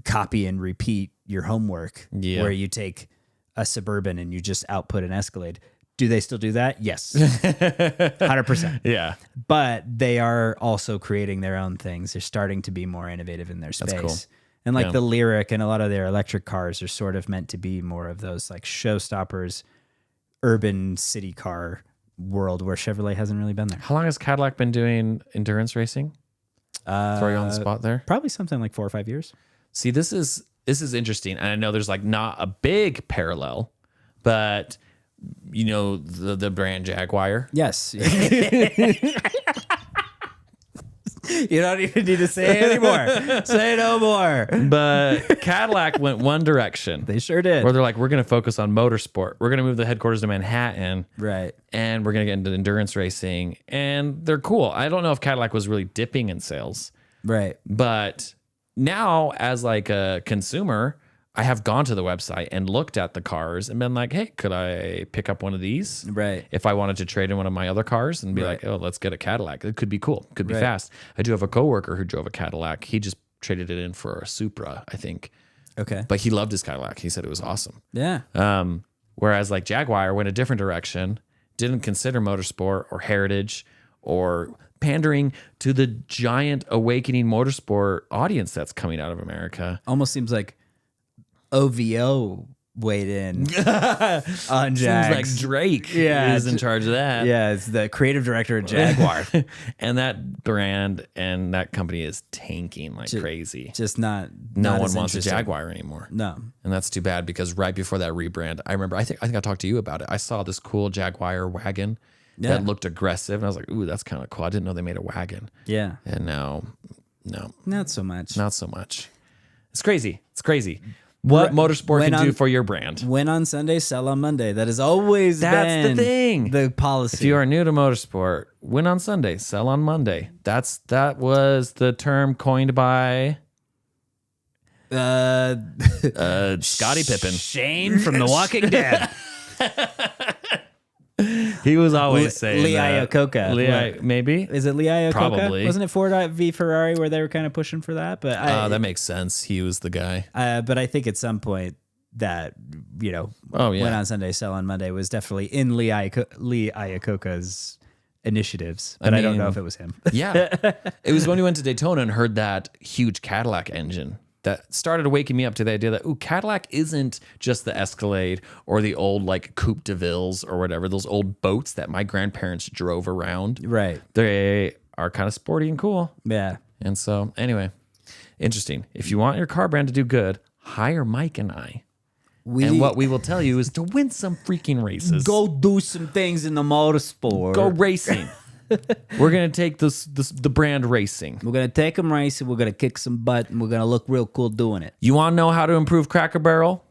S4: copy and repeat your homework where you take a Suburban and you just output an Escalade. Do they still do that? Yes. 100%.
S3: Yeah.
S4: But they are also creating their own things. They're starting to be more innovative in their space.
S3: That's cool.
S4: And like the Lyric and a lot of their electric cars are sort of meant to be more of those like showstoppers, urban city car world where Chevrolet hasn't really been there.
S3: How long has Cadillac been doing endurance racing? Throw you on the spot there.
S4: Probably something like 4 or 5 years.
S3: See, this is interesting. And I know there's like not a big parallel, but you know the brand Jaguar.
S4: Yes. You don't even need to say it anymore. Say no more.
S3: But Cadillac went one direction.
S4: They sure did.
S3: Where they're like, we're going to focus on motorsport. We're going to move the headquarters to Manhattan.
S4: Right.
S3: And we're going to get into endurance racing. And they're cool. I don't know if Cadillac was really dipping in sales.
S4: Right.
S3: But now as like a consumer, I have gone to the website and looked at the cars and been like, hey, could I pick up one of these?
S4: Right.
S3: If I wanted to trade in one of my other cars and be like, oh, let's get a Cadillac. It could be cool. Could be fast. I do have a coworker who drove a Cadillac. He just traded it in for a Supra, I think.
S4: Okay.
S3: But he loved his Cadillac. He said it was awesome.
S4: Yeah.
S3: Whereas like Jaguar went a different direction, didn't consider motorsport or heritage or pandering to the giant awakening motorsport audience that's coming out of America.
S4: Almost seems like OVO weighed in on Jags.
S3: Seems like Drake is in charge of that.
S4: Yeah, it's the creative director at Jaguar.
S3: And that brand and that company is tanking like crazy.
S4: Just not
S3: No
S4: not
S3: one
S4: as
S3: wants a
S4: interesting.
S3: Jaguar anymore.
S4: No.
S3: And that's too bad because right before that rebrand, I remember I think I talked to you about it. I saw this cool Jaguar wagon that looked aggressive and I was like, ooh, that's kind of cool. I didn't know they made a wagon.
S4: Yeah.
S3: And now
S4: Not so much.
S3: not so much. It's crazy. It's crazy. What motorsport
S4: when
S3: can do
S4: on-
S3: for your brand.
S4: Win on Sunday, sell on Monday. That has always
S3: That's
S4: been
S3: the thing.
S4: the policy.
S3: If you are new to motorsport, win on Sunday, sell on Monday. That was the term coined by Scottie Pippen.
S4: Shane from The Walking Dead.
S3: He was always saying
S4: Lee
S3: that.
S4: Iacocca.
S3: Maybe.
S4: Is it Lee Iacocca?
S3: Probably.
S4: Wasn't it Ford v Ferrari where they were kind of pushing for that? But
S3: That makes sense. He was the guy.
S4: but I think at some point that, you know,
S3: Oh, yeah.
S4: Win on Sunday, sell on Monday was definitely in Lee Iacocca's initiatives. But I don't know
S3: mean,
S4: if it was him.
S3: Yeah. It was when we went to Daytona and heard that huge Cadillac engine that started waking me up to the idea that, ooh, Cadillac isn't just the Escalade or the old like Coupe de Villes or whatever, those old boats that my grandparents drove around.
S4: Right.
S3: They are kind of sporty and cool.
S4: Yeah.
S3: And so, anyway, interesting. If you want your car brand to do good, hire Mike and I. And what we will tell you is to win some freaking races.
S4: Go do some things in the motorsport.
S3: Go racing. We're gonna take the brand racing.
S4: We're gonna take them racing. We're gonna kick some butt, and we're gonna look real cool doing it.
S3: You want to know how to improve Cracker Barrel?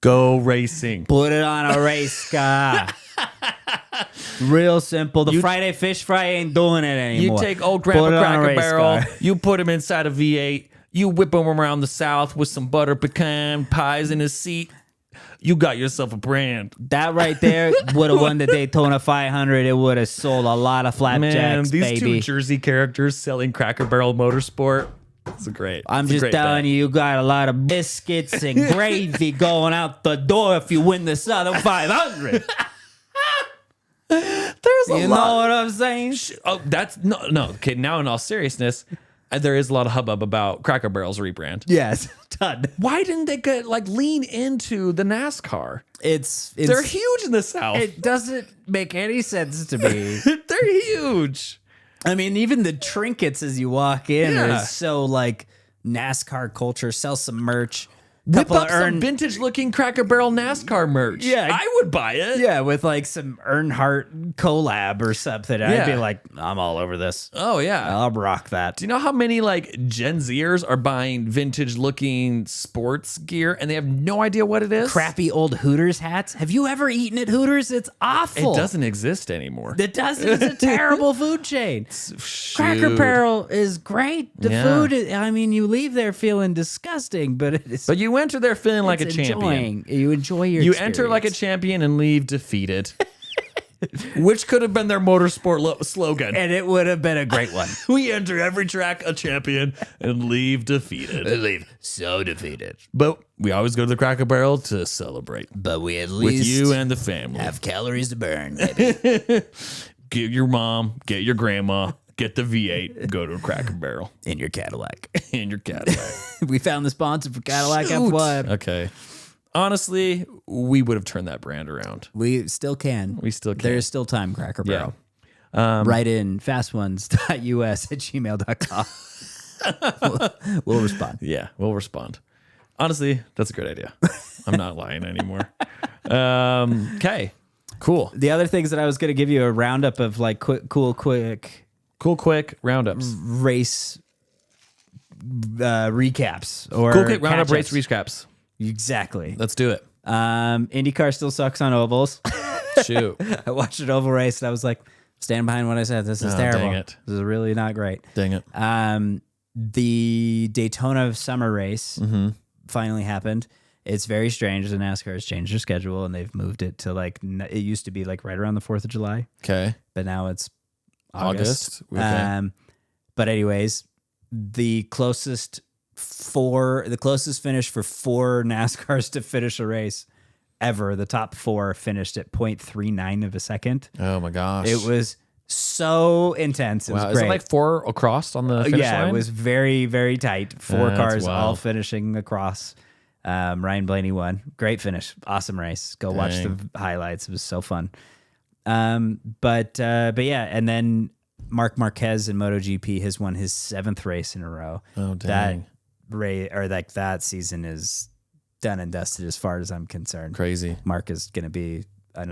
S3: Go racing.
S4: Put it on a race car. Real simple. The Friday fish fry ain't doing it anymore.
S3: You take old Grandpa
S4: Put it on a
S3: Cracker
S4: race
S3: Barrel,
S4: car.
S3: you put him inside a V8, you whip him around the South with some butter pecan pies in his seat. You got yourself a brand.
S4: That right there would have won the Daytona 500. It would have sold a lot of flapjacks,
S3: Man, these
S4: baby.
S3: two Jersey characters selling Cracker Barrel Motorsport. It's great.
S4: I'm
S3: It's a
S4: just
S3: great
S4: telling
S3: bet.
S4: you got a lot of biscuits and gravy going out the door if you win the Southern 500.
S3: There's a
S4: You
S3: lot.
S4: know what I'm saying?
S3: Oh, that's no. Okay, now in all seriousness, there is a lot of hubbub about Cracker Barrel's rebrand.
S4: Yes, ton.
S3: Why didn't they lean into the NASCAR?
S4: It's
S3: They're huge in the South.
S4: It doesn't make any sense to me.
S3: They're huge.
S4: I mean, even the trinkets as you walk in
S3: Yeah.
S4: are so like NASCAR culture. Sell some merch.
S3: Whip
S4: Couple
S3: up
S4: of
S3: some vintage-looking Cracker Barrel NASCAR merch.
S4: Yeah.
S3: I would buy it.
S4: Yeah, with like some Earnhardt collab or something. I'd be
S3: Yeah.
S4: like, I'm all over this.
S3: Oh yeah.
S4: I'll rock that.
S3: Do you know how many Gen Zers are buying vintage-looking sports gear and they have no idea what it is?
S4: Crappy old Hooters hats. Have you ever eaten at Hooters? It's awful.
S3: It doesn't exist anymore.
S4: It doesn't. It's a terrible food chain. Cracker
S3: Shoot.
S4: Barrel is great. The
S3: Yeah.
S4: food, I mean, you leave there feeling disgusting, but it is.
S3: But you enter there feeling like a
S4: it's
S3: champion.
S4: You enjoy your
S3: You enter like a
S4: experience.
S3: champion and leave defeated. Which could have been their motorsport slogan.
S4: And it would have been a great one.
S3: We enter every track a champion and leave defeated.
S4: Leave so defeated.
S3: But we always go to the Cracker Barrel to celebrate
S4: But we at
S3: with
S4: least
S3: you and the family.
S4: have calories to burn, baby.
S3: Get your mom, get your grandma, get the V8, go to a Cracker Barrel
S4: In your Cadillac.
S3: in your Cadillac.
S4: We found the sponsor for Cadillac
S3: Shoot.
S4: F1.
S3: Okay. Honestly, we would have turned that brand around.
S4: We still can.
S3: We still can.
S4: There's still time, Cracker
S3: Yeah.
S4: Barrel. Write in fastones.us@gmail.com. we'll respond.
S3: Yeah, we'll respond. Honestly, that's a great idea. I'm not lying anymore. Okay, cool.
S4: The other things that I was going to give you a roundup of like quick
S3: Roundups.
S4: race recaps or
S3: Cool quick roundup race
S4: catch-ups.
S3: recaps.
S4: Exactly.
S3: Let's do it.
S4: IndyCar still sucks on ovals.
S3: Shoot.
S4: I watched an oval race and I was like, stand behind what I said. This is
S3: Oh,
S4: terrible.
S3: dang it.
S4: This is really not great.
S3: Dang it.
S4: The Daytona summer race
S3: Mm-hmm.
S4: finally happened. It's very strange. The NASCAR has changed their schedule and they've moved it to like, it used to be like right around the 4th of July,
S3: Okay.
S4: but now it's August.
S3: Okay.
S4: But anyways, the closest finish for 4 NASCARs to finish a race ever, the top 4 finished at 0.39 of a second.
S3: Oh my gosh.
S4: It was so intense. It
S3: wow.
S4: was
S3: Is
S4: great.
S3: it like 4 across on the finish
S4: Yeah,
S3: line?
S4: it was very, very tight. 4
S3: That's
S4: cars all
S3: wild.
S4: finishing across. Ryan Blaney won. Great finish. Awesome race. Go watch
S3: Dang.
S4: the highlights. It was so fun. But yeah, and then Marc Marquez in MotoGP has won his 7th race in a row.
S3: Oh, dang.
S4: That season is done and dusted as far as I'm concerned.
S3: Crazy.
S4: Mark is going to be I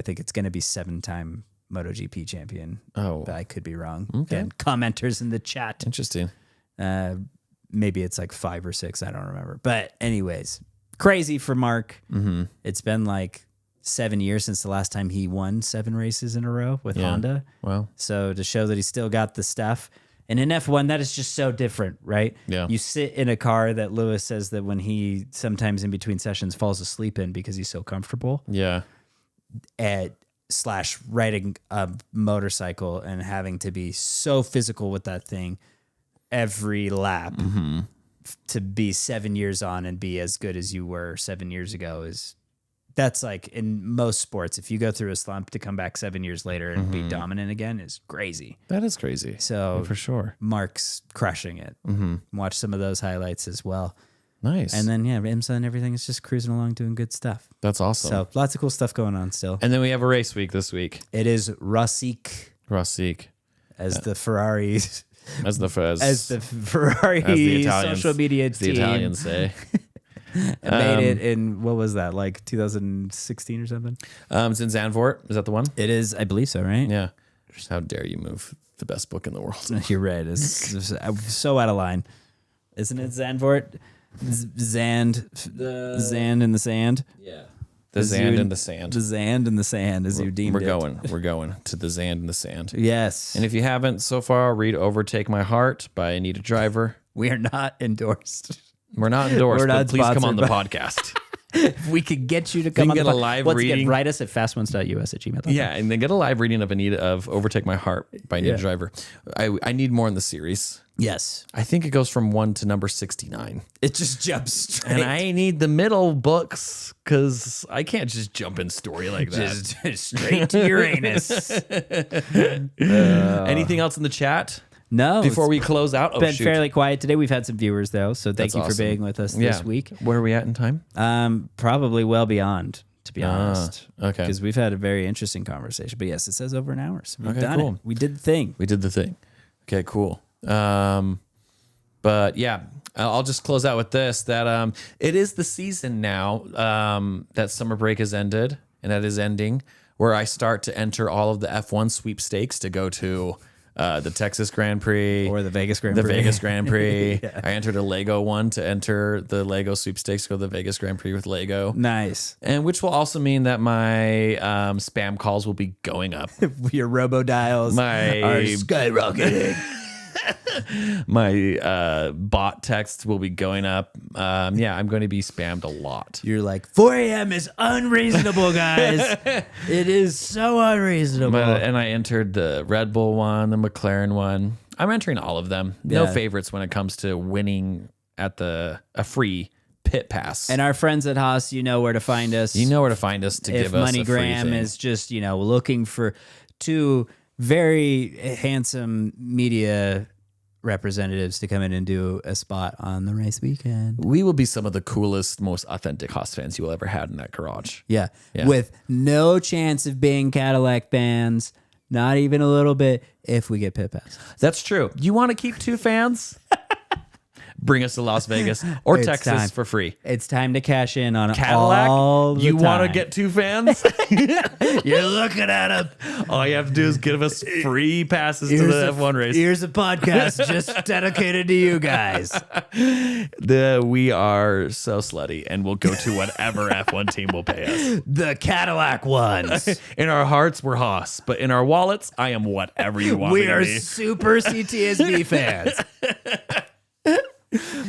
S4: think it's going to be 7-time MotoGP champion.
S3: Oh.
S4: But I could be wrong.
S3: Okay.
S4: And commenters in the chat.
S3: Interesting.
S4: Maybe it's like 5 or 6. I don't remember. But anyways, crazy for Mark.
S3: Mm-hmm.
S4: It's been like 7 years since the last time he won 7 races in a row with
S3: Yeah.
S4: Honda.
S3: Wow.
S4: So to show that he's still got the stuff. And in F1, that is just so different, right?
S3: Yeah.
S4: You sit in a car that Lewis says that when he sometimes in between sessions falls asleep in because he's so comfortable
S3: Yeah.
S4: / riding a motorcycle and having to be so physical with that thing every lap to be 7 years on and be as good as you were 7 years ago that's like in most sports. If you go through a slump to come back 7 years later and be dominant again is crazy.
S3: That is crazy.
S4: So
S3: for sure.
S4: Mark's crushing it. Watch some of those highlights as well.
S3: Nice.
S4: And then, yeah, IMSA and everything is just cruising along doing good stuff.
S3: That's awesome.
S4: So lots of cool stuff going on still.
S3: And then we have a race week this week.
S4: It is Russik
S3: Rossique.
S4: as the Ferrari
S3: As the
S4: as the Ferrari
S3: as the Italians,
S4: social media
S3: as the
S4: team.
S3: Italians say.
S4: Made it in, what was that, like 2016 or something?
S3: It's in Zandvoort. Is that the one?
S4: It is, I believe so, right?
S3: Yeah. How dare you move the best book in the world?
S4: You're right. It's so out of line. Isn't it Zandvoort? Zand in the sand?
S3: Yeah. The Zand in the sand.
S4: The Zand in the sand, as you deemed it.
S3: We're going to the Zand in the sand.
S4: Yes.
S3: And if you haven't so far, read Overtake My Heart by Anita Driver.
S4: We are not endorsed.
S3: We're not endorsed,
S4: We're not
S3: but please come on the
S4: sponsored
S3: podcast.
S4: If we could get you to come on
S3: get
S4: the
S3: a live
S4: once again,
S3: reading.
S4: write us at fastones.us@gmail.com.
S3: Yeah, and then get a live reading of Overtake My Heart by Anita Driver. I need more in the series.
S4: Yes.
S3: I think it goes from 1 to number 69.
S4: It just jumps straight.
S3: And I need the middle books because I can't just jump in story like that.
S4: just straight to Uranus.
S3: Anything else in the chat?
S4: No.
S3: Before we close out? Oh,
S4: been
S3: shoot.
S4: fairly quiet today. We've had some viewers though, so thank
S3: That's
S4: you for
S3: awesome.
S4: being with us
S3: Yeah.
S4: this week.
S3: Where are we at in time?
S4: Probably well beyond, to be honest.
S3: okay.
S4: Because we've had a very interesting conversation. But yes, it says over an hour. So we've
S3: Okay,
S4: done
S3: cool.
S4: it. We did the thing.
S3: We did the thing. Okay, cool. But yeah, I'll just close out with this, that it is the season now that summer break has ended and that is ending, where I start to enter all of the F1 sweepstakes to go to the Texas Grand Prix
S4: Or the Vegas Grand
S3: the
S4: Prix.
S3: Vegas Grand Prix. I entered a Lego one to enter the Lego sweepstakes to go to the Vegas Grand Prix with Lego.
S4: Nice.
S3: And which will also mean that my spam calls will be going up.
S4: Your robo-dials
S3: My
S4: are skyrocketing.
S3: my bot texts will be going up. Yeah, I'm going to be spammed a lot.
S4: You're like, 4 a.m. is unreasonable, guys. It is so unreasonable.
S3: And I entered the Red Bull one, the McLaren one. I'm entering all of them. No
S4: Yeah.
S3: favorites when it comes to winning at a free pit pass.
S4: And our friends at Haas, you know where to find us.
S3: you know where to find us to
S4: if
S3: give us a free
S4: MoneyGram
S3: thing.
S4: is just, looking for two very handsome media representatives to come in and do a spot on the race weekend.
S3: We will be some of the coolest, most authentic Haas fans you will ever had in that garage.
S4: Yeah.
S3: Yeah.
S4: With no chance of being Cadillac fans, not even a little bit, if we get pit pass.
S3: That's true. You want to keep 2 fans? Bring us to Las Vegas or
S4: It's
S3: Texas
S4: time.
S3: for free.
S4: It's time to cash in on
S3: Cadillac,
S4: all the
S3: you want to
S4: time.
S3: get 2 fans?
S4: You're looking at them.
S3: All you have to do is give us free passes to the F1 race.
S4: Here's a podcast just dedicated to you guys.
S3: We are so slutty, and we'll go to whatever F1 team will pay us.
S4: The Cadillac ones.
S3: In our hearts, we're Haas, but in our wallets, I am whatever you want
S4: We
S3: me to
S4: are
S3: be.
S4: super CTSV fans.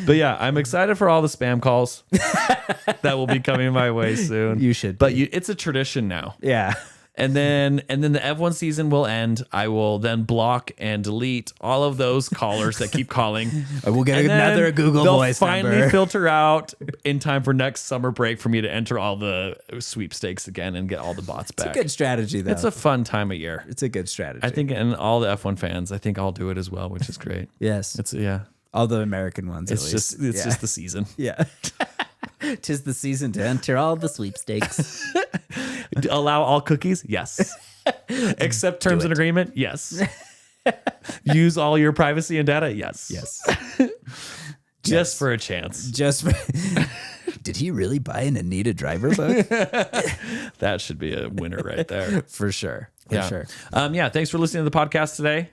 S3: But yeah, I'm excited for all the spam calls that will be coming my way soon.
S4: You should
S3: But it's a tradition now.
S4: Yeah.
S3: And then the F1 season will end. I will then block and delete all of those callers that keep calling.
S4: We'll get
S3: And then
S4: another Google
S3: they'll
S4: Voice
S3: finally
S4: number.
S3: filter out in time for next summer break for me to enter all the sweepstakes again and get all the bots back.
S4: It's a good strategy, though.
S3: It's a fun time of year.
S4: It's a good strategy.
S3: I think, and all the F1 fans, I think I'll do it as well, which is great.
S4: Yes.
S3: It's
S4: All the American ones,
S3: It's
S4: at
S3: just
S4: least.
S3: just the season.
S4: Yeah. 'Tis the season to enter all the sweepstakes.
S3: Allow all cookies? Yes. Accept terms and agreement? Yes. Use all your privacy and data? Yes.
S4: Yes.
S3: Just for a chance.
S4: Just did he really buy an Anita Driver book?
S3: That should be a winner right there.
S4: For sure. For sure.
S3: Yeah. Thanks for listening to the podcast today.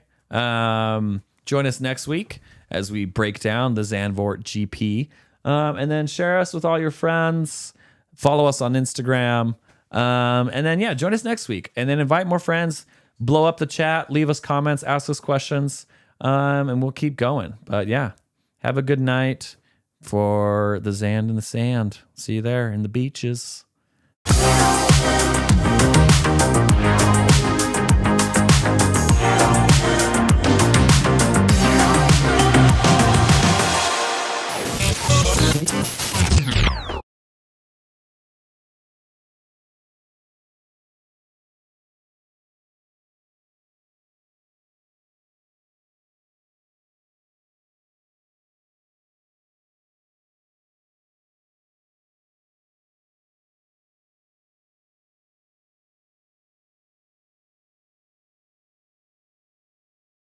S3: Join us next week as we break down the Zandvoort GP. And then share us with all your friends. Follow us on Instagram. And then, join us next week. And then invite more friends. Blow up the chat. Leave us comments. Ask us questions. And we'll keep going. But have a good night for the Zand in the Sand. See you there in the beaches.